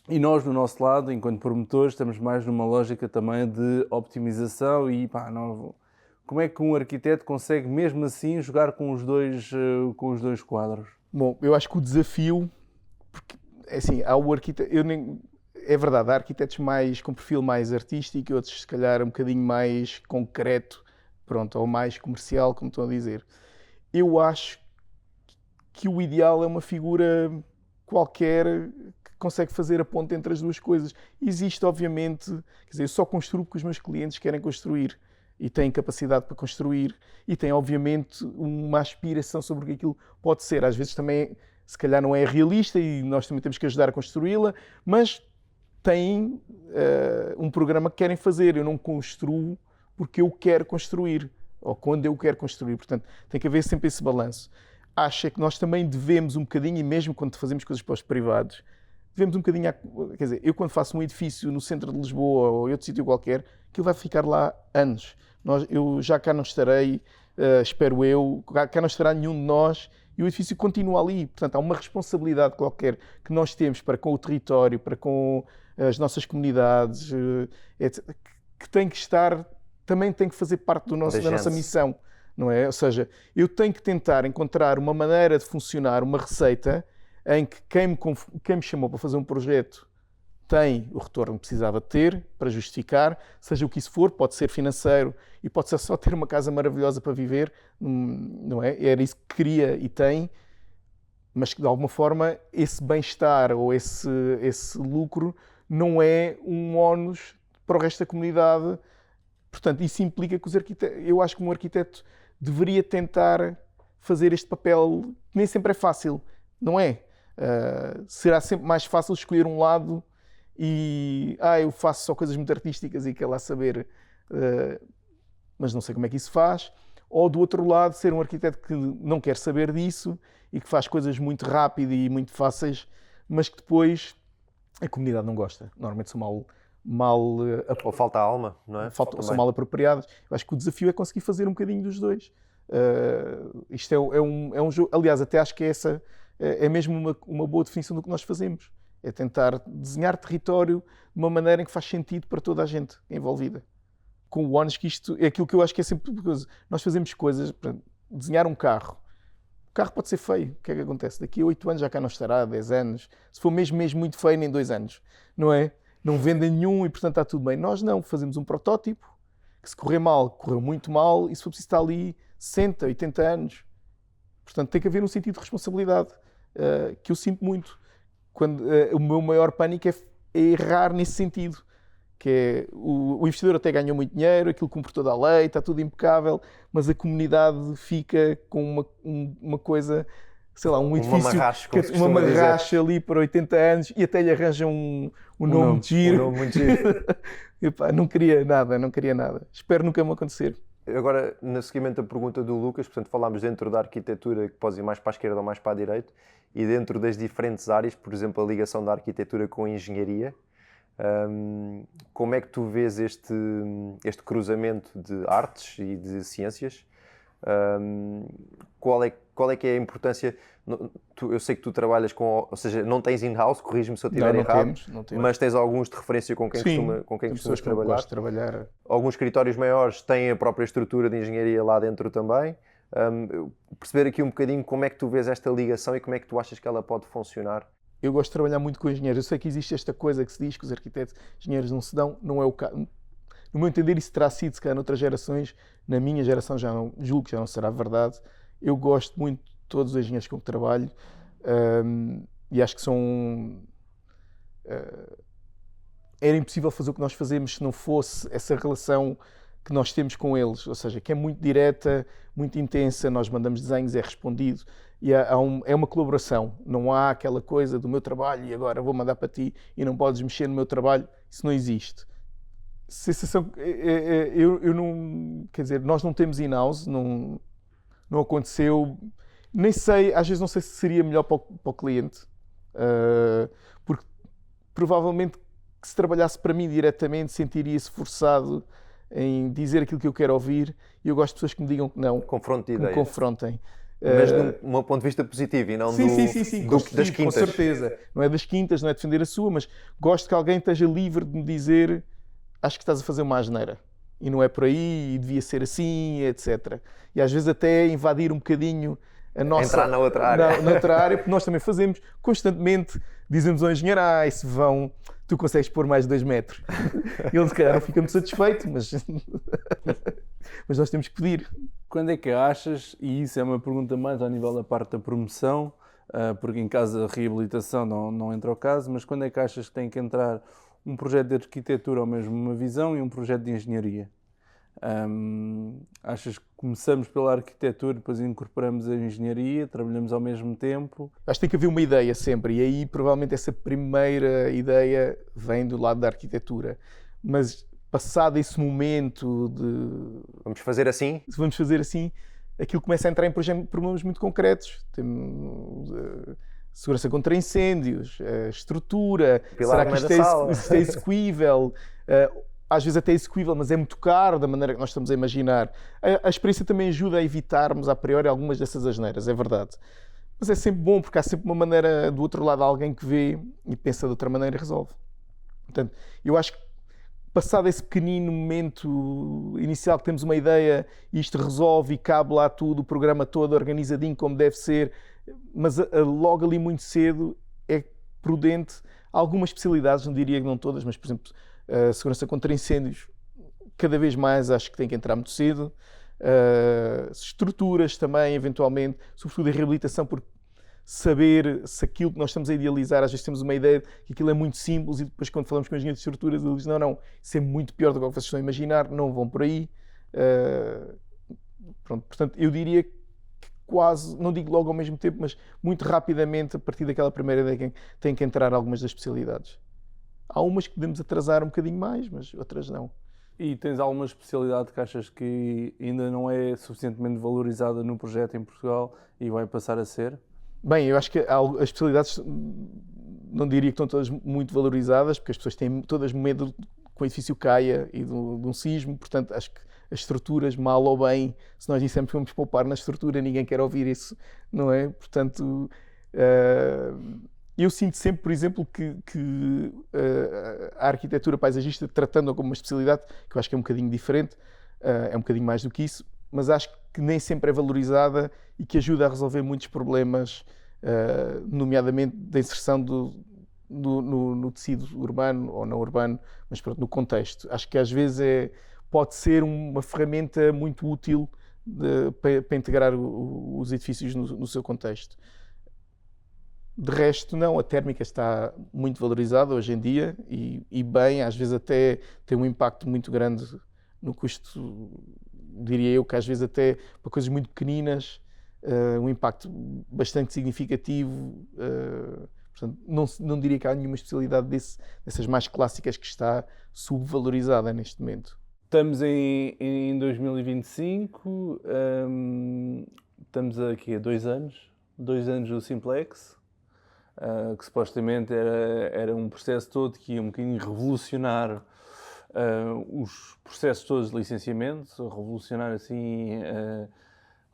E nós, do nosso lado, enquanto promotores, estamos mais numa lógica também de optimização e como é que um arquiteto consegue mesmo assim jogar com os dois quadros? Bom, eu acho que o desafio, porque assim, há o arquiteto, é verdade, há arquitetos com perfil mais artístico e outros se calhar um bocadinho mais concreto, pronto, ou mais comercial, como estão a dizer. Eu acho que o ideal é uma figura qualquer que consegue fazer a ponte entre as duas coisas. Existe, obviamente, quer dizer, eu só construo porque os meus clientes querem construir e têm capacidade para construir e têm, obviamente, uma aspiração sobre o que aquilo pode ser. Às vezes também, se calhar, não é realista e nós também temos que ajudar a construí-la, mas têm um programa que querem fazer. Eu não construo porque eu quero construir ou quando eu quero construir. Portanto, tem que haver sempre esse balanço. Acho que nós também devemos um bocadinho, e mesmo quando fazemos coisas para os privados, devemos um bocadinho, quer dizer, eu quando faço um edifício no centro de Lisboa ou em outro sítio qualquer, aquilo vai ficar lá anos. Eu já cá não estarei, espero eu, cá não estará nenhum de nós e o edifício continua ali. Portanto, há uma responsabilidade qualquer que nós temos para com o território, para com as nossas comunidades, etc., que tem que estar, também tem que fazer parte da nossa missão, não é? Ou seja, eu tenho que tentar encontrar uma maneira de funcionar, uma receita em que quem me chamou para fazer um projeto tem o retorno que precisava ter para justificar, seja o que isso for, pode ser financeiro e pode ser só ter uma casa maravilhosa para viver, não é? Era isso que queria e tem, mas que de alguma forma esse bem-estar ou esse lucro não é um ónus para o resto da comunidade. Portanto, isso implica que eu acho que um arquiteto deveria tentar fazer este papel, que nem sempre é fácil, não é? Será sempre mais fácil escolher um lado e eu faço só coisas muito artísticas e quer lá saber, mas não sei como é que isso faz. Ou do outro lado, ser um arquiteto que não quer saber disso e que faz coisas muito rápido e muito fáceis, mas que depois a comunidade não gosta. Normalmente são Ou falta alma, não é? São mal apropriadas. Eu acho que o desafio é conseguir fazer um bocadinho dos dois. Isto é um jogo. Aliás, até acho que essa é mesmo uma boa definição do que nós fazemos. É tentar desenhar território de uma maneira em que faz sentido para toda a gente envolvida. Com o ónus que isto é aquilo que eu acho que é sempre coisa. Nós fazemos coisas para desenhar um carro. O carro pode ser feio. O que é que acontece? Daqui a 8 anos já cá não estará, 10 anos. Se for mesmo muito feio, nem 2 anos. Não é? Não vendem nenhum e, portanto, está tudo bem. Nós não. Fazemos um protótipo que, se correr mal, correu muito mal e, se for preciso, está ali 60, 80 anos. Portanto, tem que haver um sentido de responsabilidade que eu sinto muito. O meu maior pânico é errar nesse sentido. Que é, o investidor até ganhou muito dinheiro, aquilo cumpre toda a lei, está tudo impecável, mas a comunidade fica com uma coisa, sei lá, um edifício, uma marracha ali para 80 anos e até lhe arranjam um nome de giro. Um nome muito giro. Epá, não queria nada. Espero nunca me acontecer. Agora, no seguimento da pergunta do Lucas, portanto, falámos dentro da arquitetura, que podes ir mais para a esquerda ou mais para a direita, e dentro das diferentes áreas, por exemplo, a ligação da arquitetura com a engenharia. Como é que tu vês este cruzamento de artes e de ciências? Qual é que é a importância? Eu sei que tu trabalhas com, ou seja, não tens in-house, corrige-me se eu estiver errado, não temos. Mas tens alguns de referência com quem costumas trabalhar. Gosto de trabalhar. Alguns escritórios maiores têm a própria estrutura de engenharia lá dentro também. Perceber aqui um bocadinho como é que tu vês esta ligação e como é que tu achas que ela pode funcionar. Eu gosto de trabalhar muito com engenheiros. Eu sei que existe esta coisa que se diz que os arquitetos, engenheiros não se dão, não é o caso. No meu entender, isso terá sido, se calhar, noutras gerações. Na minha geração, julgo que já não será verdade. Eu gosto muito de todos os engenheiros com que trabalho e acho que são... Era impossível fazer o que nós fazemos se não fosse essa relação que nós temos com eles. Ou seja, que é muito direta, muito intensa, nós mandamos desenhos, é respondido. E é uma colaboração, não há aquela coisa do meu trabalho e agora vou mandar para ti e não podes mexer no meu trabalho, isso não existe. Sensação, eu não, quer dizer, nós não temos in-house, não aconteceu, nem sei, às vezes não sei se seria melhor para o cliente, porque provavelmente se trabalhasse para mim diretamente sentiria-se forçado em dizer aquilo que eu quero ouvir e eu gosto de pessoas que me digam que não, confronto de que me ideias. confrontem. Mas de um ponto de vista positivo e não sim, das quintas. Com certeza. Não é das quintas, não é defender a sua, mas gosto que alguém esteja livre de me dizer acho que estás a fazer uma asneira. E não é por aí, e devia ser assim, etc. E às vezes até invadir um bocadinho a nossa... Entrar na outra área. Na outra área, porque nós também fazemos constantemente, dizemos ao engenheiro, esse vão, tu consegues pôr mais de 2 metros. E ele se calhar não fica muito satisfeito, mas nós temos que pedir. Quando é que achas, e isso é uma pergunta mais ao nível da parte da promoção, porque em caso de reabilitação não entra o caso, mas quando é que achas que tem que entrar um projeto de arquitetura ou mesmo uma visão e um projeto de engenharia? Achas que começamos pela arquitetura, depois incorporamos a engenharia, trabalhamos ao mesmo tempo? Acho que tem que haver uma ideia sempre, e aí provavelmente essa primeira ideia vem do lado da arquitetura. Mas passado esse momento de... Vamos fazer assim? Se vamos fazer assim, aquilo começa a entrar em problemas muito concretos. Temos segurança contra incêndios, estrutura, será que isto é execuível? Às vezes até é execuível, mas é muito caro da maneira que nós estamos a imaginar. A experiência também ajuda a evitarmos a priori algumas dessas asneiras, é verdade. Mas é sempre bom, porque há sempre uma maneira, do outro lado, alguém que vê e pensa de outra maneira e resolve. Portanto, eu acho que passado esse pequenino momento inicial que temos uma ideia, isto resolve e cabe lá tudo, o programa todo organizadinho como deve ser, mas logo ali muito cedo é prudente. Algumas especialidades, não diria que não todas, mas por exemplo, a segurança contra incêndios, cada vez mais acho que tem que entrar muito cedo. Estruturas também, eventualmente, sobretudo a reabilitação, porque saber se aquilo que nós estamos a idealizar, às vezes temos uma ideia que aquilo é muito simples e depois quando falamos com engenheiros de estruturas eles dizem não, isso é muito pior do que vocês estão a imaginar, não vão por aí. Pronto, portanto, eu diria que quase, não digo logo ao mesmo tempo, mas muito rapidamente, a partir daquela primeira ideia, tem que entrar algumas das especialidades. Há umas que podemos atrasar um bocadinho mais, mas outras não. E tens alguma especialidade que achas que ainda não é suficientemente valorizada no projeto em Portugal e vai passar a ser? Bem, eu acho que as especialidades, não diria que estão todas muito valorizadas, porque as pessoas têm todas medo que o edifício caia e de um sismo, portanto acho que as estruturas, mal ou bem, se nós dissermos que vamos poupar na estrutura, ninguém quer ouvir isso, não é? Portanto, eu sinto sempre, por exemplo, que a arquitetura paisagista, tratando-a como uma especialidade, que eu acho que é um bocadinho diferente, é um bocadinho mais do que isso, mas acho que nem sempre é valorizada e que ajuda a resolver muitos problemas, nomeadamente da inserção no tecido urbano ou não urbano, mas pronto, no contexto. Acho que às vezes pode ser uma ferramenta muito útil para integrar os edifícios no seu contexto. De resto, não, a térmica está muito valorizada hoje em dia e bem, às vezes até tem um impacto muito grande no custo, diria eu, que às vezes até para coisas muito pequeninas, um impacto bastante significativo. Portanto, não diria que há nenhuma especialidade dessas mais clássicas que está subvalorizada neste momento. Estamos em 2025, estamos aqui há 2 anos do Simplex, que supostamente era um processo todo que ia um bocadinho revolucionar os processos todos de licenciamento, revolucionar assim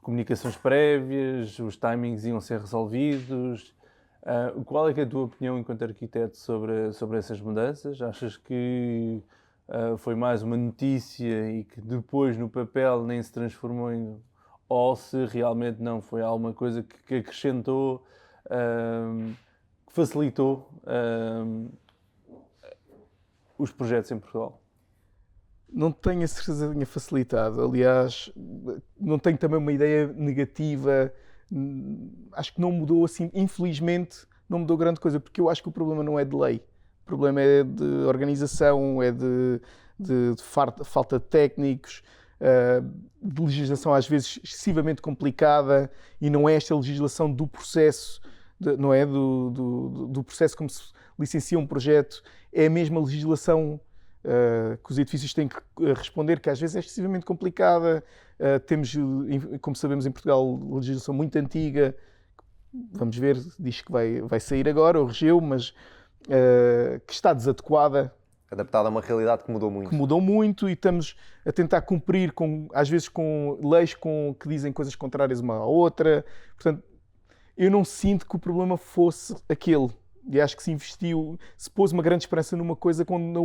comunicações prévias, os timings iam ser resolvidos. Qual é que é a tua opinião enquanto arquiteto sobre essas mudanças? Achas que foi mais uma notícia e que depois no papel nem se transformou ou se realmente não foi alguma coisa que acrescentou, que facilitou os projetos em Portugal? Não tenho a certeza que tenha facilitado. Aliás, não tenho também uma ideia negativa. Acho que não mudou assim, infelizmente, não mudou grande coisa, porque eu acho que o problema não é de lei. O problema é de organização, é de falta de técnicos, de legislação às vezes excessivamente complicada, e não é esta legislação do processo, não é do processo como se licencia um projeto, é a mesma legislação que os edifícios têm que responder, que às vezes é excessivamente complicada. Temos, como sabemos, em Portugal, legislação muito antiga, vamos ver, diz que vai sair agora, o regeu, mas que está desadequada. Adaptada a uma realidade que mudou muito. Que mudou muito e estamos a tentar cumprir, às vezes, com leis que dizem coisas contrárias uma à outra. Portanto, eu não sinto que o problema fosse aquele. E acho que se pôs uma grande esperança numa coisa quando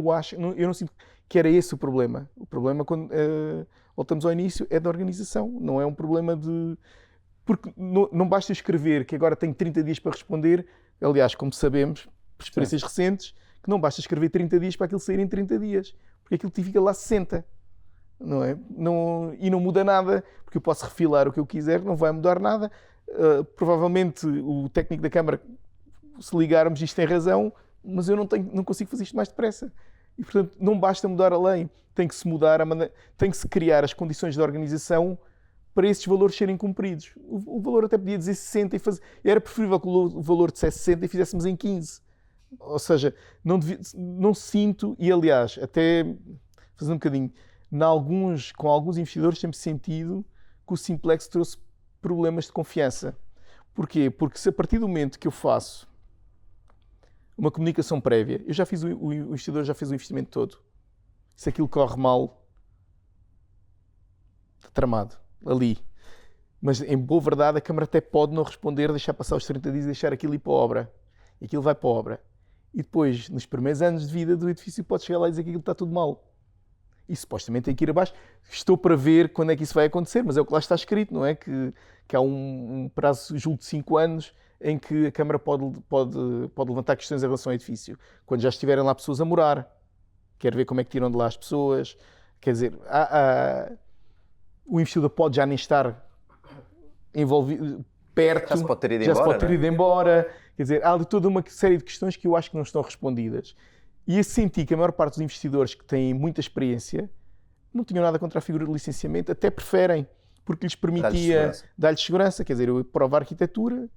eu não sinto que era esse o problema. O problema, quando voltamos ao início, é da organização. Não é um problema de... Porque não basta escrever que agora tenho 30 dias para responder. Aliás, como sabemos, por experiências recentes, que não basta escrever 30 dias para aquilo sair em 30 dias. Porque aquilo fica lá 60. Não é? E não muda nada, porque eu posso refilar o que eu quiser, não vai mudar nada. Provavelmente o técnico da Câmara, se ligarmos, isto tem razão, mas eu não consigo fazer isto mais depressa. E, portanto, não basta mudar a lei, tem que se mudar tem que se criar as condições de organização para esses valores serem cumpridos. O valor até podia dizer 60 era preferível que o valor dissesse 60 e fizéssemos em 15. Ou seja, não sinto, e aliás, até fazendo um bocadinho, com alguns investidores sempre sentido que o Simplex trouxe problemas de confiança. Porquê? Porque se a partir do momento que eu faço uma comunicação prévia, o investidor já fez o investimento todo. Se aquilo corre mal, está tramado, ali. Mas, em boa verdade, a Câmara até pode não responder, deixar passar os 30 dias e deixar aquilo ir para a obra. E aquilo vai para a obra. e depois, nos primeiros anos de vida do edifício, pode chegar lá e dizer que aquilo está tudo mal. E supostamente tem que ir abaixo. Estou para ver quando é que isso vai acontecer, mas é o que lá está escrito, não é? Que há um prazo, julgo, de 5 anos em que a Câmara pode levantar questões em relação ao edifício. Quando já estiverem lá pessoas a morar, quer ver como é que tiram de lá as pessoas. Quer dizer, o investidor pode já nem estar envolvido perto. Já se pode ter ido já embora, se pode ter ido embora. Quer dizer, há ali toda uma série de questões que eu acho que não estão respondidas. E eu senti que a maior parte dos investidores que têm muita experiência não tinham nada contra a figura de licenciamento, até preferem, porque lhes permitia dar-lhes segurança. Quer dizer, eu aprovo a arquitetura,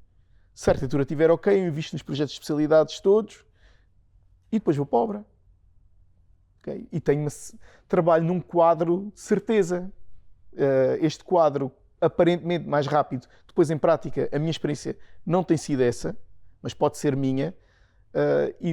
se a arquitetura estiver ok, eu invisto nos projetos de especialidades todos e depois vou para a obra. Okay? E trabalho num quadro de certeza. Este quadro, aparentemente mais rápido, depois em prática, a minha experiência não tem sido essa, mas pode ser minha.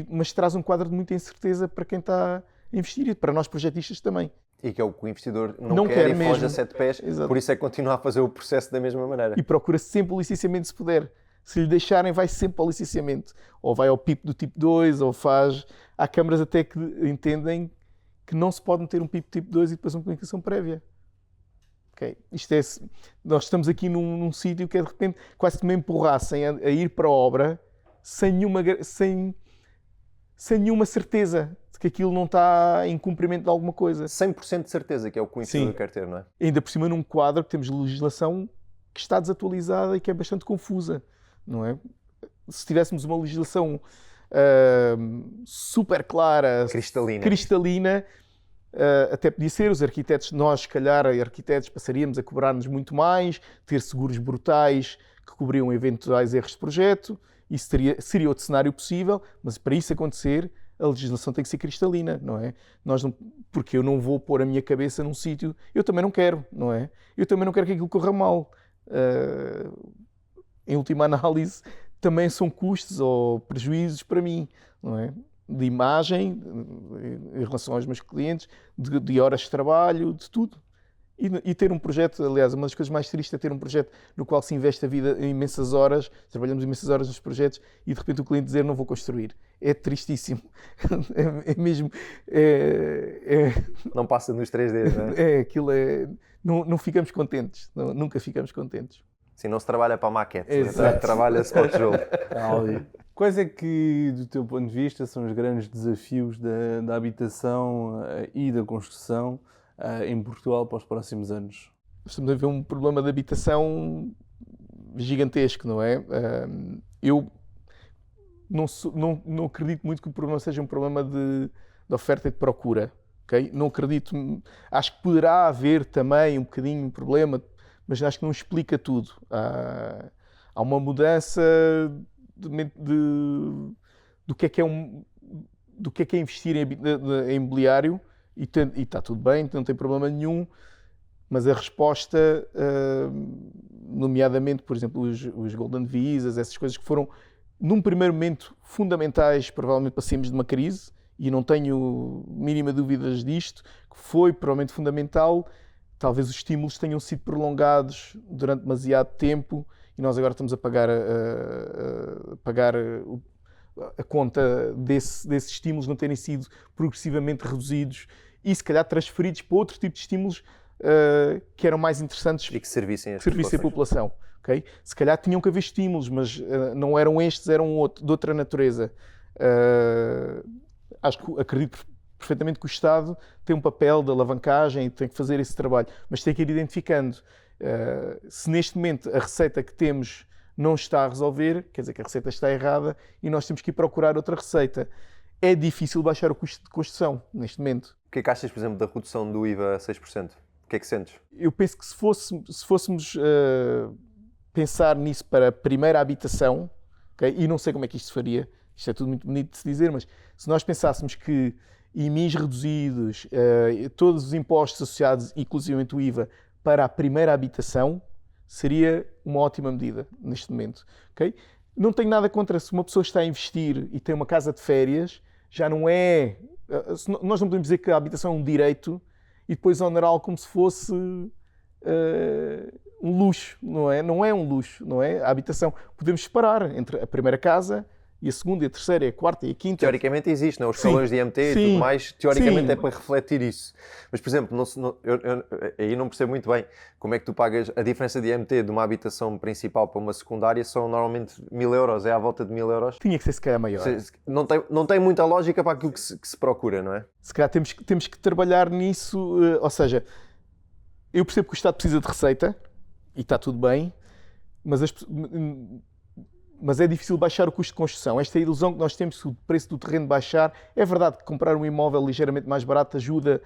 Mas traz um quadro de muita incerteza para quem está a investir e para nós projetistas também. E que é o que o investidor não quer e foge a 7 pés, Exato. Por isso é que continua a fazer o processo da mesma maneira. E procura sempre o licenciamento se puder. Se lhe deixarem, vai sempre ao licenciamento. Ou vai ao PIP do tipo 2, ou faz... Há câmaras até que entendem que não se pode meter um PIP tipo 2 e depois uma comunicação prévia. Okay. Nós estamos aqui num sítio que é de repente quase que me empurrassem a ir para a obra sem nenhuma certeza de que aquilo não está em cumprimento de alguma coisa. 100% de certeza que é o que o investidor quer ter, não é? Ainda por cima num quadro que temos legislação que está desatualizada e que é bastante confusa, não é? Se tivéssemos uma legislação super clara, cristalina, até podia ser, os arquitetos, nós, se calhar, arquitetos, passaríamos a cobrar-nos muito mais, ter seguros brutais que cobriam eventuais erros de projeto. Isso seria outro cenário possível, mas para isso acontecer, a legislação tem que ser cristalina, não é? Porque eu não vou pôr a minha cabeça num sítio, eu também não quero, não é? Eu também não quero que aquilo corra mal. Em última análise, também são custos ou prejuízos para mim, não é? De imagem, em relação aos meus clientes, de horas de trabalho, de tudo. E ter um projeto, aliás, uma das coisas mais tristes é ter um projeto no qual se investe a vida em imensas horas, trabalhamos imensas horas nos projetos e de repente o cliente dizer não vou construir. É tristíssimo. É mesmo... Não passa nos 3Ds, não é? Aquilo não ficamos contentes, nunca ficamos contentes. Sim, não se trabalha para a maquete, trabalha-se para o tijolo. Quais é que, do teu ponto de vista, são os grandes desafios da habitação e da construção em Portugal para os próximos anos? Estamos a ver um problema de habitação gigantesco, não é? Eu não acredito muito que o problema seja um problema de oferta e de procura. Okay? Não acredito. Acho que poderá haver também um bocadinho um problema, mas acho que não explica tudo. Há uma mudança do que é investir em imobiliário. E está tudo bem, não tem problema nenhum, mas a resposta, nomeadamente, por exemplo, os Golden Visas, essas coisas que foram, num primeiro momento, fundamentais, provavelmente, para sairmos de uma crise, e não tenho mínima dúvidas disto, que foi provavelmente fundamental. Talvez os estímulos tenham sido prolongados durante demasiado tempo e nós agora estamos a pagar a conta desses estímulos não terem sido progressivamente reduzidos e se calhar transferidos para outro tipo de estímulos que eram mais interessantes e que servissem a população. Okay? Se calhar tinham que haver estímulos, mas não eram estes, eram de outra natureza. Acredito perfeitamente que o Estado tem um papel de alavancagem e tem que fazer esse trabalho, mas tem que ir identificando. Se neste momento a receita que temos não está a resolver, quer dizer que a receita está errada e nós temos que ir procurar outra receita. É difícil baixar o custo de construção neste momento. O que é que achas, por exemplo, da redução do IVA a 6%? O que é que sentes? Eu penso que se fôssemos pensar nisso para a primeira habitação, okay? E não sei como é que isto se faria, isto é tudo muito bonito de se dizer, mas se nós pensássemos que IMIs reduzidos, todos os impostos associados, inclusivamente o IVA, para a primeira habitação, seria uma ótima medida neste momento. Okay? Não tenho nada contra se uma pessoa está a investir e tem uma casa de férias, já não é... Nós não podemos dizer que a habitação é um direito e depois onerá-lo como se fosse um luxo, não é? Não é um luxo, não é? A habitação, podemos separar entre a primeira casa e a segunda, e a terceira, e a quarta, e a quinta. Teoricamente existe, não? Os escalões de IMT e Sim. tudo mais, teoricamente Sim. é para refletir isso. Mas, por exemplo, eu aí não percebo muito bem como é que tu pagas a diferença de IMT de uma habitação principal para uma secundária, são normalmente 1000 euros, é à volta de 1000 euros. Tinha que ser se calhar maior. Não tem muita lógica para aquilo que se procura, não é? Se calhar temos que trabalhar nisso, ou seja, eu percebo que o Estado precisa de receita, e está tudo bem, mas é difícil baixar o custo de construção. Esta ilusão que nós temos, se o preço do terreno baixar, é verdade que comprar um imóvel ligeiramente mais barato ajuda,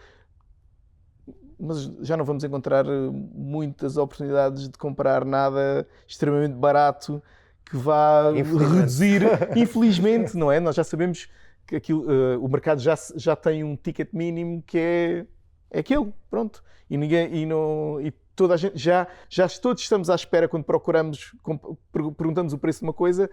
mas já não vamos encontrar muitas oportunidades de comprar nada extremamente barato que vá reduzir, infelizmente, não é? Nós já sabemos que o mercado já tem um ticket mínimo que é aquele, pronto. E toda a gente, já todos estamos à espera quando perguntamos o preço de uma coisa,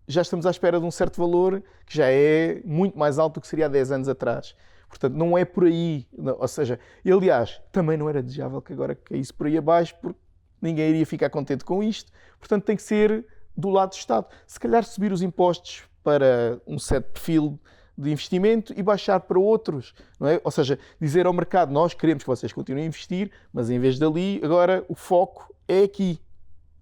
já estamos à espera de um certo valor que já é muito mais alto do que seria há 10 anos atrás. Portanto, não é por aí. Ou seja, aliás, também não era desejável que agora caísse por aí abaixo, porque ninguém iria ficar contente com isto. Portanto, tem que ser do lado do Estado. Se calhar subir os impostos para um certo perfil de investimento e baixar para outros, não é? Ou seja, dizer ao mercado, nós queremos que vocês continuem a investir, mas em vez dali, agora o foco é aqui.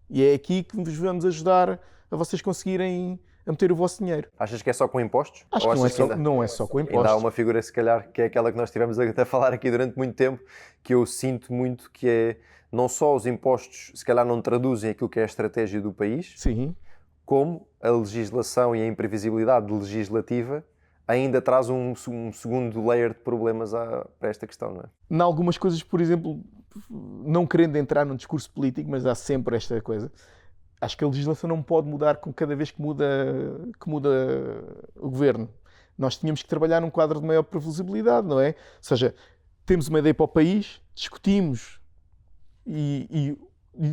E é aqui que vos vamos ajudar a vocês conseguirem a meter o vosso dinheiro. Achas que é só com impostos? Acho Ou que achas não é só com ainda há impostos. uma figura, se calhar, que é aquela que nós tivemos a falar aqui durante muito tempo, que eu sinto muito que é, não só os impostos, se calhar não traduzem aquilo que é a estratégia do país, Sim. como a legislação e a imprevisibilidade legislativa ainda traz um segundo layer de problemas para esta questão, não é? Em algumas coisas, por exemplo, não querendo entrar num discurso político, mas há sempre esta coisa. Acho que a legislação não pode mudar com cada vez que muda o governo. Nós tínhamos que trabalhar num quadro de maior previsibilidade, não é? Ou seja, temos uma ideia para o país, discutimos e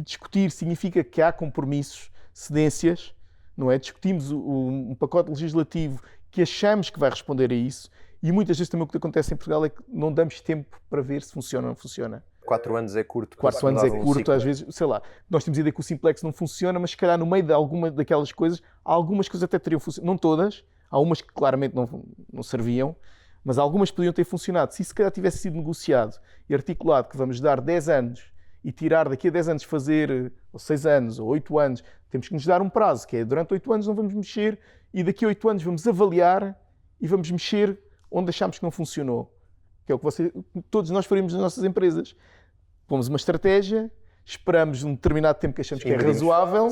discutir significa que há compromissos, cedências, não é? Discutimos um pacote legislativo que achamos que vai responder a isso e muitas vezes também o que acontece em Portugal é que não damos tempo para ver se funciona ou não funciona. 4 anos é curto. 4 anos é curto, às vezes, sei lá, nós temos a ideia que o Simplex não funciona, mas se calhar no meio de alguma daquelas coisas, algumas coisas até teriam funcionado, não todas, há umas que claramente não serviam, mas algumas podiam ter funcionado. Se isso se calhar tivesse sido negociado e articulado que vamos dar 10 anos e tirar daqui a 10 anos fazer, ou 6 anos, ou 8 anos, temos que nos dar um prazo, que é durante 8 anos não vamos mexer e daqui a 8 anos vamos avaliar e vamos mexer onde achamos que não funcionou. Que é o que todos nós faríamos nas nossas empresas. Pomos uma estratégia, esperamos um determinado tempo que achamos que é razoável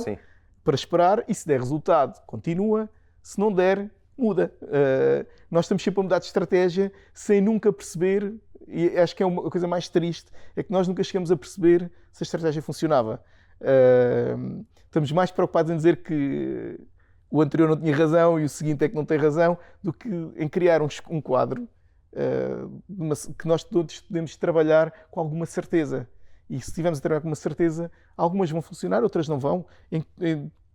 para esperar e se der resultado, continua. Se não der, muda. Nós estamos sempre a mudar de estratégia sem nunca perceber, e acho que é uma coisa mais triste, é que nós nunca chegamos a perceber se a estratégia funcionava. Estamos mais preocupados em dizer que o anterior não tinha razão e o seguinte é que não tem razão, do que em criar um quadro que nós todos podemos trabalhar com alguma certeza. E se estivermos a trabalhar com uma certeza, algumas vão funcionar, outras não vão.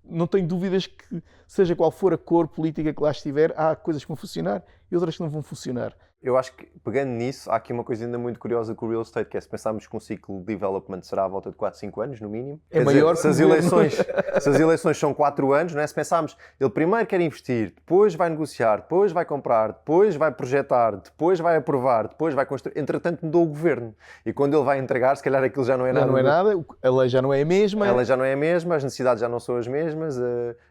Não tenho dúvidas que, seja qual for a cor política que lá estiver, há coisas que vão funcionar e outras que não vão funcionar. Eu acho que, pegando nisso, há aqui uma coisa ainda muito curiosa com o real estate, que é se pensarmos que um ciclo de development será à volta de 4, 5 anos, no mínimo. É maior que se as eleições são 4 anos, não é? Se pensarmos, ele primeiro quer investir, depois vai negociar, depois vai comprar, depois vai projetar, depois vai aprovar, depois vai construir. Entretanto, mudou o governo. E quando ele vai entregar, se calhar aquilo já não é nada. Não é nada, a lei já não é a mesma. A lei já não é a mesma, as necessidades já não são as mesmas,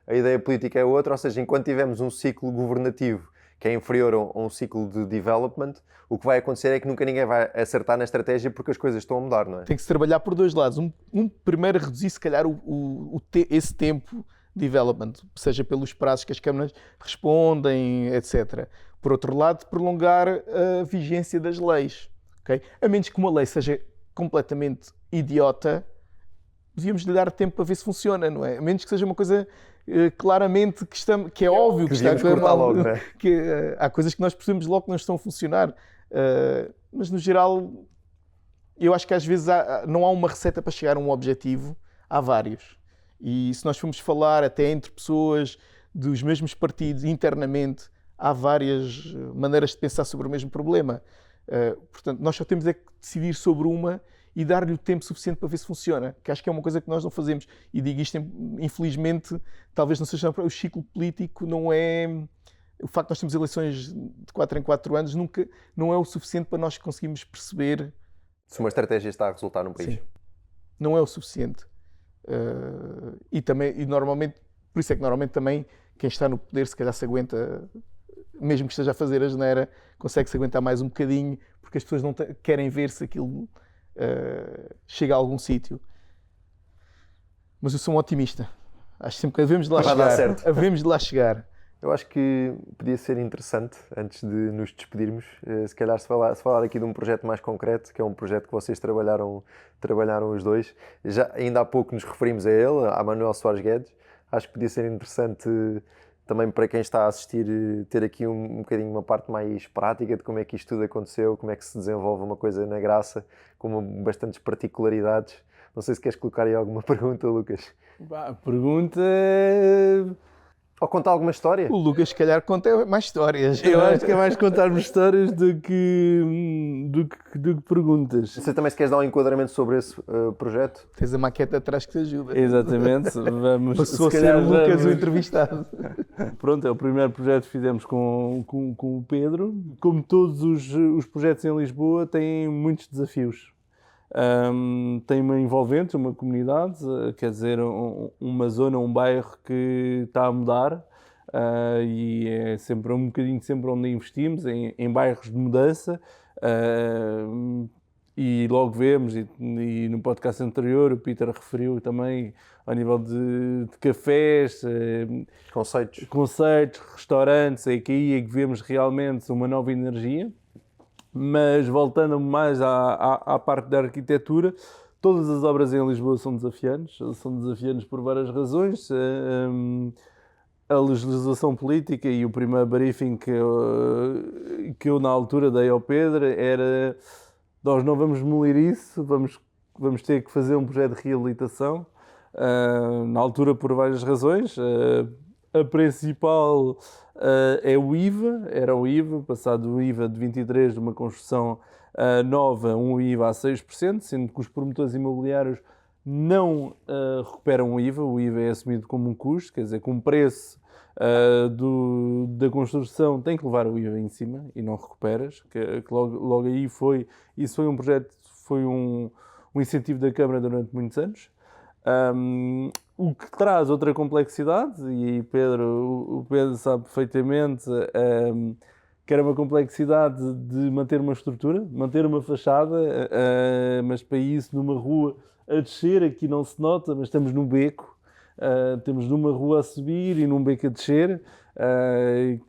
a ideia política é outra. Ou seja, enquanto tivermos um ciclo governativo que é inferior a um ciclo de development, o que vai acontecer é que nunca ninguém vai acertar na estratégia porque as coisas estão a mudar, não é? Tem que se trabalhar por dois lados. Primeiro, reduzir, se calhar, esse tempo de development, seja pelos prazos que as câmaras respondem, etc. Por outro lado, prolongar a vigência das leis. Okay? A menos que uma lei seja completamente idiota, devíamos lhe dar tempo para ver se funciona, não é? A menos que seja uma coisa claramente que é óbvio que está a correr mal. Logo, não é? Há coisas que nós percebemos logo que não estão a funcionar. Mas, no geral, eu acho que às vezes não há uma receita para chegar a um objetivo, há vários. E se nós formos falar até entre pessoas dos mesmos partidos internamente, há várias maneiras de pensar sobre o mesmo problema. Portanto, nós só temos é que decidir sobre uma e dar-lhe o tempo suficiente para ver se funciona, que acho que é uma coisa que nós não fazemos. E digo isto, infelizmente, talvez não seja o ciclo político, não é... O facto de nós termos eleições de 4 em 4 anos nunca, não é o suficiente para nós conseguirmos perceber... Se uma estratégia está a resultar num país. Sim. Não é o suficiente. E normalmente, por isso é que normalmente também quem está no poder se calhar se aguenta, mesmo que esteja a fazer a geneira, consegue-se aguentar mais um bocadinho, porque as pessoas não querem ver se aquilo chega a algum sítio. Mas eu sou um otimista. Acho sempre que devemos de lá Vai dar chegar. certo. Devemos de lá chegar. Eu acho que podia ser interessante, antes de nos despedirmos, se calhar se falar aqui de um projeto mais concreto, que é um projeto que vocês trabalharam os dois. Ainda há pouco nos referimos a ele, a Manuel Soares Guedes. Acho que podia ser interessante também para quem está a assistir ter aqui um bocadinho uma parte mais prática de como é que isto tudo aconteceu, como é que se desenvolve uma coisa na Graça, com bastantes particularidades. Não sei se queres colocar aí alguma pergunta, Lucas. A pergunta... Ou contar alguma história? O Lucas, se calhar, conta mais histórias. Eu acho que é mais contarmos histórias do que perguntas. Não sei também se queres dar um enquadramento sobre esse projeto. Tens a maquete atrás que te ajuda. Exatamente. Vamos, Mas se fosse ser o Lucas o entrevistado. Pronto, é o primeiro projeto que fizemos com o Pedro. Como todos os projetos em Lisboa, têm muitos desafios. Tem uma envolvente, uma comunidade, quer dizer, uma zona, um bairro que está a mudar, e é sempre um bocadinho sempre onde investimos, em bairros de mudança, e logo vemos, e no podcast anterior o Peter referiu também ao nível de cafés, conceitos, restaurantes, é que aí é que vemos realmente uma nova energia. Mas voltando mais à parte da arquitetura, todas as obras em Lisboa são desafiantes por várias razões. A legislação política e o primeiro briefing que eu na altura dei ao Pedro era: nós não vamos demolir isso, vamos ter que fazer um projeto de reabilitação, na altura por várias razões. A principal é o IVA, era o IVA, passado o IVA de 23 de uma construção nova, um IVA a 6%, sendo que os promotores imobiliários não recuperam o IVA é assumido como um custo, quer dizer, com o preço da construção tem que levar o IVA em cima e não recuperas, que logo aí isso foi um projeto, foi um incentivo da Câmara durante muitos anos. O que traz outra complexidade, e aí o Pedro sabe perfeitamente, que era uma complexidade de manter uma estrutura, manter uma fachada, mas para isso numa rua a descer, aqui não se nota, mas estamos num beco, temos numa rua a subir e num beco a descer,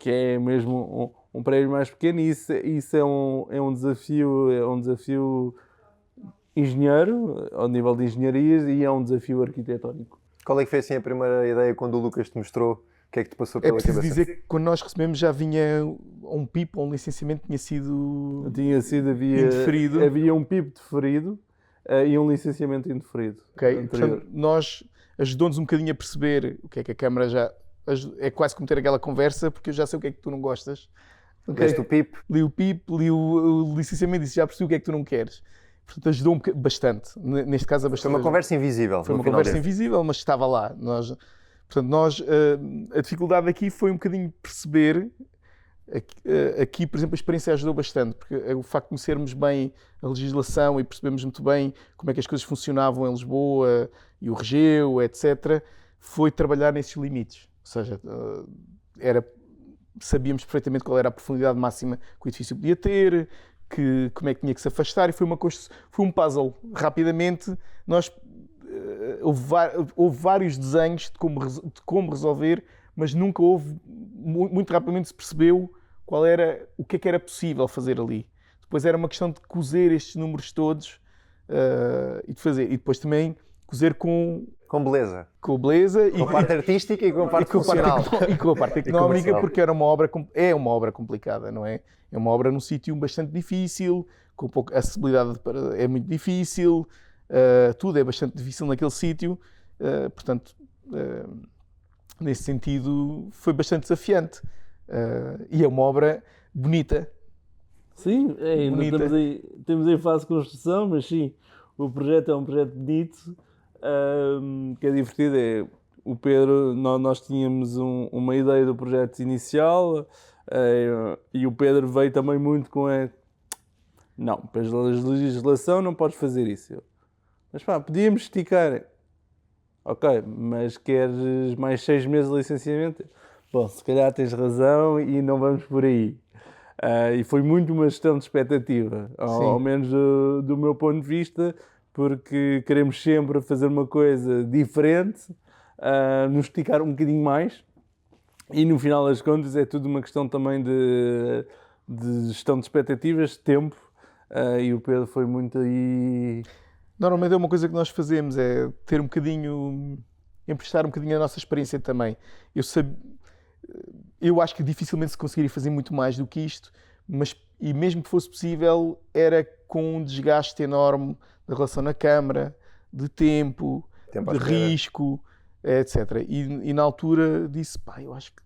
que é mesmo um prédio mais pequeno, e isso é um desafio engenheiro, ao nível de engenharias, e é um desafio arquitetónico. Qual é que foi assim a primeira ideia quando o Lucas te mostrou? O que é que te passou pela cabeça? É preciso dizer que quando nós recebemos já vinha um PIP, um licenciamento tinha sido indeferido. Havia um PIP deferido e um licenciamento indeferido. Ok, portanto, nós ajudou-nos um bocadinho a perceber o que é que a Câmara já... É quase como ter aquela conversa, porque eu já sei o que é que tu não gostas. Okay? Leste o PIP? Li o PIP, li o licenciamento e disse, já percebi o que é que tu não queres. Portanto, ajudou bastante. Neste caso, bastante. Foi uma conversa invisível. Foi uma conversa invisível, mas estava lá. A dificuldade aqui foi um bocadinho perceber. Aqui, por exemplo, a experiência ajudou bastante, porque o facto de conhecermos bem a legislação e percebermos muito bem como é que as coisas funcionavam em Lisboa e o Regeu, etc., foi trabalhar nesses limites. Ou seja, sabíamos perfeitamente qual era a profundidade máxima que o edifício podia ter, como é que tinha que se afastar, e foi um puzzle. Rapidamente, houve vários desenhos de como resolver, mas nunca muito rapidamente se percebeu o que é que era possível fazer ali. Depois era uma questão de cozer estes números todos e de fazer. E depois também cozer com beleza. Com beleza. Com a parte artística e com a parte funcional. E com a parte económica, porque é uma obra complicada, não é? É uma obra num sítio bastante difícil, com pouca acessibilidade é muito difícil, tudo é bastante difícil naquele sítio, portanto, nesse sentido, foi bastante desafiante. E é uma obra bonita. Sim, ainda temos em fase de construção, mas sim, o projeto é um projeto bonito, que é divertido. O Pedro, nós tínhamos uma ideia do projeto inicial, e o Pedro veio também muito com não, pela legislação não podes fazer isso. Mas pá, podíamos esticar. Ok, mas queres mais 6 meses de licenciamento? Bom, se calhar tens razão e não vamos por aí. E foi muito uma gestão de expectativa, ao menos do meu ponto de vista, porque queremos sempre fazer uma coisa diferente, nos esticar um bocadinho mais, e no final das contas é tudo uma questão também de gestão de expectativas, de tempo, e o Pedro foi muito aí... Normalmente é uma coisa que nós fazemos, é ter um bocadinho, emprestar um bocadinho a nossa experiência também. Eu acho que dificilmente se conseguiria fazer muito mais do que isto, e mesmo que fosse possível, era com um desgaste enorme da relação na Câmara, de tempo de risco, etc. E na altura disse, pá, eu acho que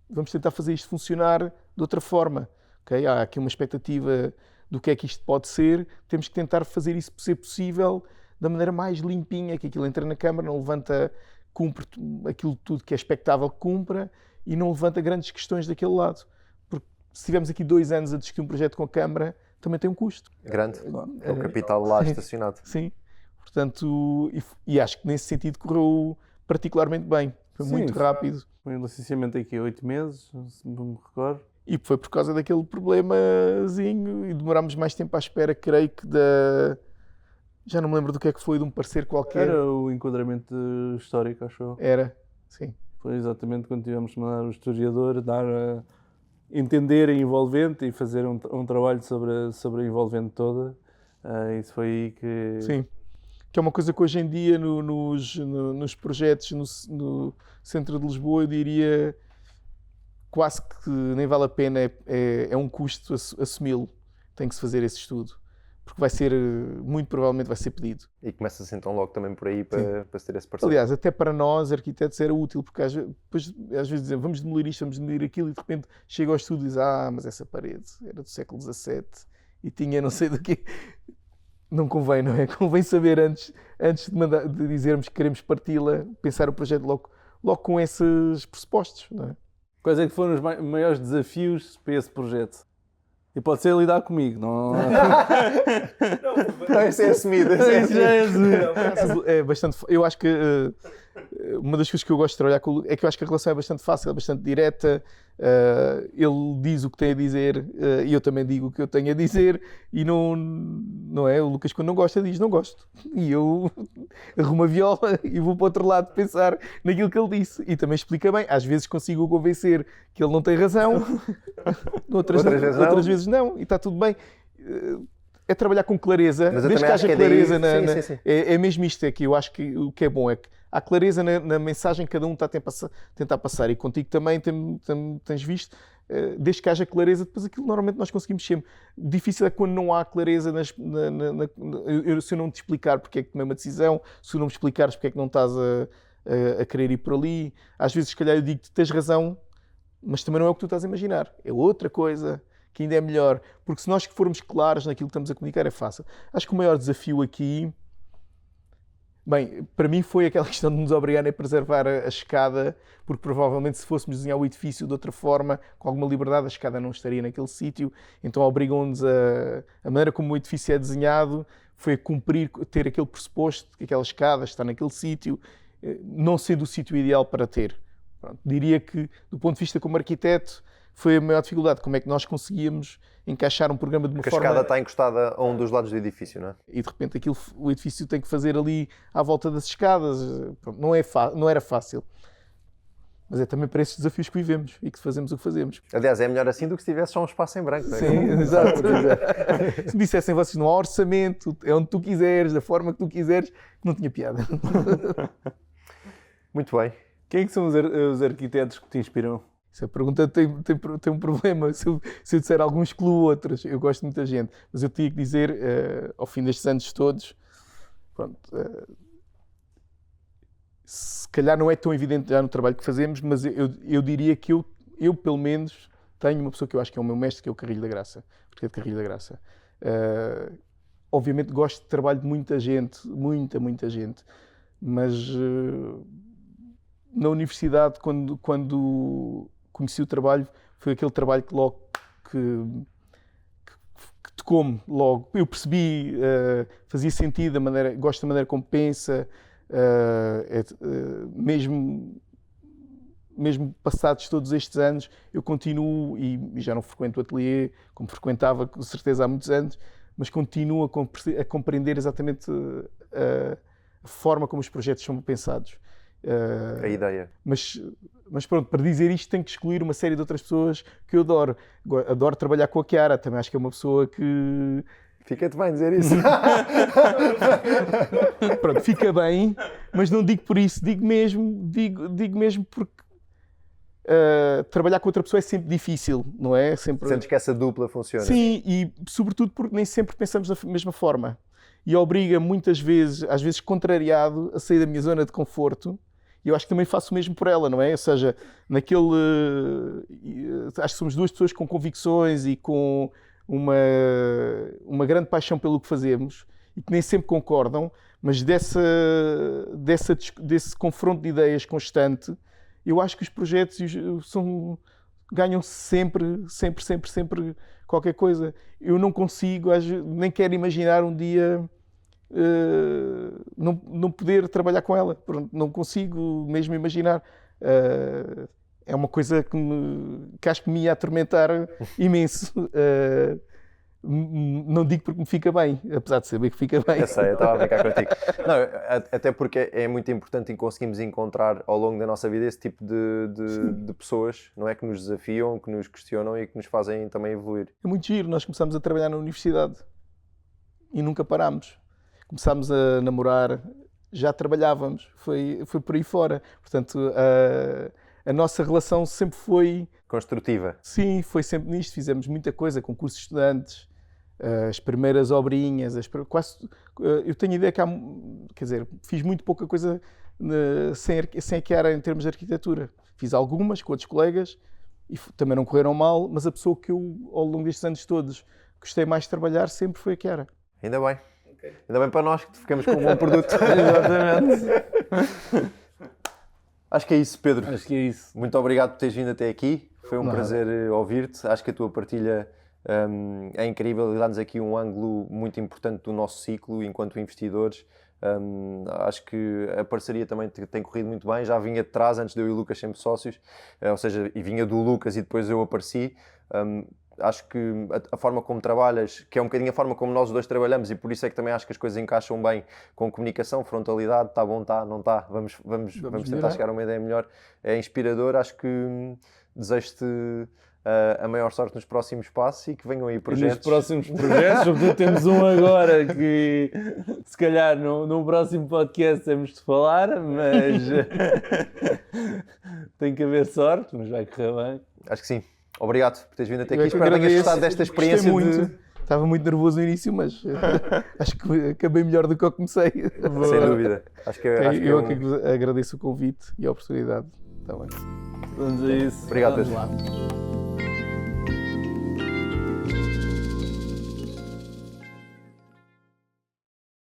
vamos tentar fazer isto funcionar de outra forma. Okay? Há aqui uma expectativa do que é que isto pode ser, temos que tentar fazer isso ser possível da maneira mais limpinha, que aquilo entra na Câmara, não levanta, cumpre aquilo tudo que é expectável que cumpra e não levanta grandes questões daquele lado. Porque se tivermos aqui 2 anos a discutir um projeto com a Câmara, também tem um custo. Grande, é o capital lá estacionado. Sim, portanto, e acho que nesse sentido correu particularmente bem, foi muito rápido. Foi um licenciamento aqui 8 meses, se me recordo. E foi por causa daquele problemazinho e demorámos mais tempo à espera, creio que já não me lembro do que é que foi, de um parecer qualquer. Era o enquadramento histórico, acho eu. Era, sim. Foi exatamente quando tivemos de mandar o historiador dar a entender a envolvente e fazer um trabalho sobre a envolvente toda. Isso foi aí que... Sim, que é uma coisa que hoje em dia nos projetos no centro de Lisboa, eu diria... quase que nem vale a pena, é um custo assumi-lo, tem que se fazer esse estudo, porque muito provavelmente vai ser pedido. E começa-se então logo também por aí para se ter esse parceiro. Aliás, até para nós, arquitetos, era útil, porque às vezes dizem, vamos demolir isto, vamos demolir aquilo, e de repente chega ao estudo e diz, mas essa parede era do século XVII e tinha não sei do quê. Não convém, não é? Convém saber antes de dizermos que queremos parti-la, pensar o projeto logo com esses pressupostos, não é? Quais é que foram os maiores desafios para esse projeto? E pode ser lidar comigo, não... Não, isso é assumido. É bastante... Eu acho que uma das coisas que eu gosto de trabalhar com o Lucas é que eu acho que a relação é bastante fácil, é bastante direta. Ele diz o que tem a dizer e eu também digo o que eu tenho a dizer, e não é? O Lucas, quando não gosta, diz não gosto. E eu arrumo a viola e vou para o outro lado pensar naquilo que ele disse. E também explica bem. Às vezes consigo convencer que ele não tem razão, outras vezes não, e está tudo bem. É trabalhar com clareza, desde que haja clareza. Sim. É mesmo isto, é que eu acho que o que é bom é que há clareza na mensagem que cada um está a tentar passar, e contigo também tens visto, desde que haja clareza, depois aquilo normalmente nós conseguimos sempre. O difícil é quando não há clareza, se eu não te explicar porque é que tomei uma decisão, se não me explicares porque é que não estás a querer ir por ali. Às vezes, se calhar, eu digo-te, tens razão, mas também não é o que tu estás a imaginar, é outra coisa que ainda é melhor, porque se nós formos claros naquilo que estamos a comunicar é fácil. Acho que o maior desafio aqui, bem, para mim foi aquela questão de nos obrigarem a preservar a escada, porque provavelmente se fôssemos desenhar o edifício de outra forma, com alguma liberdade, a escada não estaria naquele sítio, então obrigam-nos a maneira como o edifício é desenhado foi a cumprir, ter aquele pressuposto que aquela escada está naquele sítio, não sendo o sítio ideal para ter. Pronto, diria que, do ponto de vista como arquiteto, foi a maior dificuldade. Como é que nós conseguíamos encaixar um programa de uma forma... Porque a escada está encostada a um dos lados do edifício, não é? E de repente o edifício tem que fazer ali à volta das escadas. Pronto, não era fácil. Mas é também para esses desafios que vivemos e que fazemos o que fazemos. Aliás, é melhor assim do que se tivesse só um espaço em branco, não é? Sim, exato. Se me dissessem vocês, não há orçamento, é onde tu quiseres, da forma que tu quiseres, não tinha piada. Muito bem. Quem é que são os arquitetos que te inspiram? Essa pergunta tem um problema. Se eu disser alguns, excluo outros. Eu gosto de muita gente. Mas eu tinha que dizer, ao fim destes anos todos, pronto, se calhar não é tão evidente já no trabalho que fazemos, mas eu diria que eu, pelo menos, tenho uma pessoa que eu acho que é o meu mestre, que é o Carrilho da Graça. Porque é de Carrilho da Graça. obviamente gosto de trabalho de muita gente, muita gente, mas na universidade, quando conheci o trabalho, foi aquele trabalho que logo que tocou-me logo. Eu percebi, fazia sentido, gosto da maneira como pensa, mesmo passados todos estes anos, eu continuo, e já não frequento o ateliê, como frequentava com certeza há muitos anos, mas continuo a compreender exatamente a forma como os projetos são pensados. A ideia. Mas pronto, para dizer isto tenho que excluir uma série de outras pessoas que eu adoro. Adoro trabalhar com a Chiara, também acho que é uma pessoa que... Fica-te bem dizer isso. Pronto, fica bem, mas não digo por isso, digo mesmo porque trabalhar com outra pessoa é sempre difícil, não é? Sentes que essa dupla funciona? Sim, e sobretudo porque nem sempre pensamos da mesma forma. E obriga muitas vezes, às vezes contrariado, a sair da minha zona de conforto. E eu acho que também faço o mesmo por ela, não é? Ou seja, acho que somos duas pessoas com convicções e com uma grande paixão pelo que fazemos e que nem sempre concordam, mas desse confronto de ideias constante, eu acho que os projetos ganham sempre qualquer coisa. Eu não consigo, nem quero imaginar um dia não poder trabalhar com ela. Não consigo mesmo imaginar. É uma coisa que acho que me ia atormentar imenso. Não digo porque me fica bem, apesar de saber que fica bem. Eu sei, eu estava a brincar contigo. Não, até porque é muito importante e conseguimos encontrar ao longo da nossa vida esse tipo de pessoas, não é? Que nos desafiam, que nos questionam e que nos fazem também evoluir. É muito giro, nós começámos a trabalhar na universidade e nunca parámos. Começámos a namorar, já trabalhávamos, foi por aí fora. Portanto, a nossa relação sempre foi... Construtiva. Sim, foi sempre nisto. Fizemos muita coisa, concursos de estudantes, as primeiras obrinhas, eu tenho a ideia que fiz muito pouca coisa sem a Chiara em termos de arquitetura. Fiz algumas com outros colegas e também não correram mal, mas a pessoa que eu, ao longo destes anos todos, gostei mais de trabalhar sempre foi a Chiara. Ainda bem. Ainda bem para nós que ficamos com um bom produto. Exatamente. Acho que é isso, Pedro. Acho que é isso. Muito obrigado por teres vindo até aqui. Foi um prazer ouvir-te. Acho que a tua partilha é incrível e dá-nos aqui um ângulo muito importante do nosso ciclo enquanto investidores. Acho que a parceria também tem corrido muito bem. Já vinha de trás, antes de eu e o Lucas sempre sócios, ou seja, e vinha do Lucas e depois eu apareci. Acho que a forma como trabalhas, que é um bocadinho a forma como nós os dois trabalhamos, e por isso é que também acho que as coisas encaixam bem com comunicação, frontalidade, está bom, está, não está, vamos tentar chegar a uma ideia melhor, é inspirador. Acho que desejo-te a maior sorte nos próximos passos e que venham aí projetos. Nos próximos projetos, sobretudo temos um agora que se calhar no próximo podcast temos de falar, mas tem que haver sorte, mas vai correr bem. Acho que sim. Obrigado por teres vindo até aqui. Espero que tenhas gostado desta experiência. Estava muito nervoso no início, mas acho que acabei melhor do que eu comecei. Sem dúvida. Eu agradeço o convite e a oportunidade. Tá bem. Vamos a isso. Obrigado, Pedro. Vamos lá.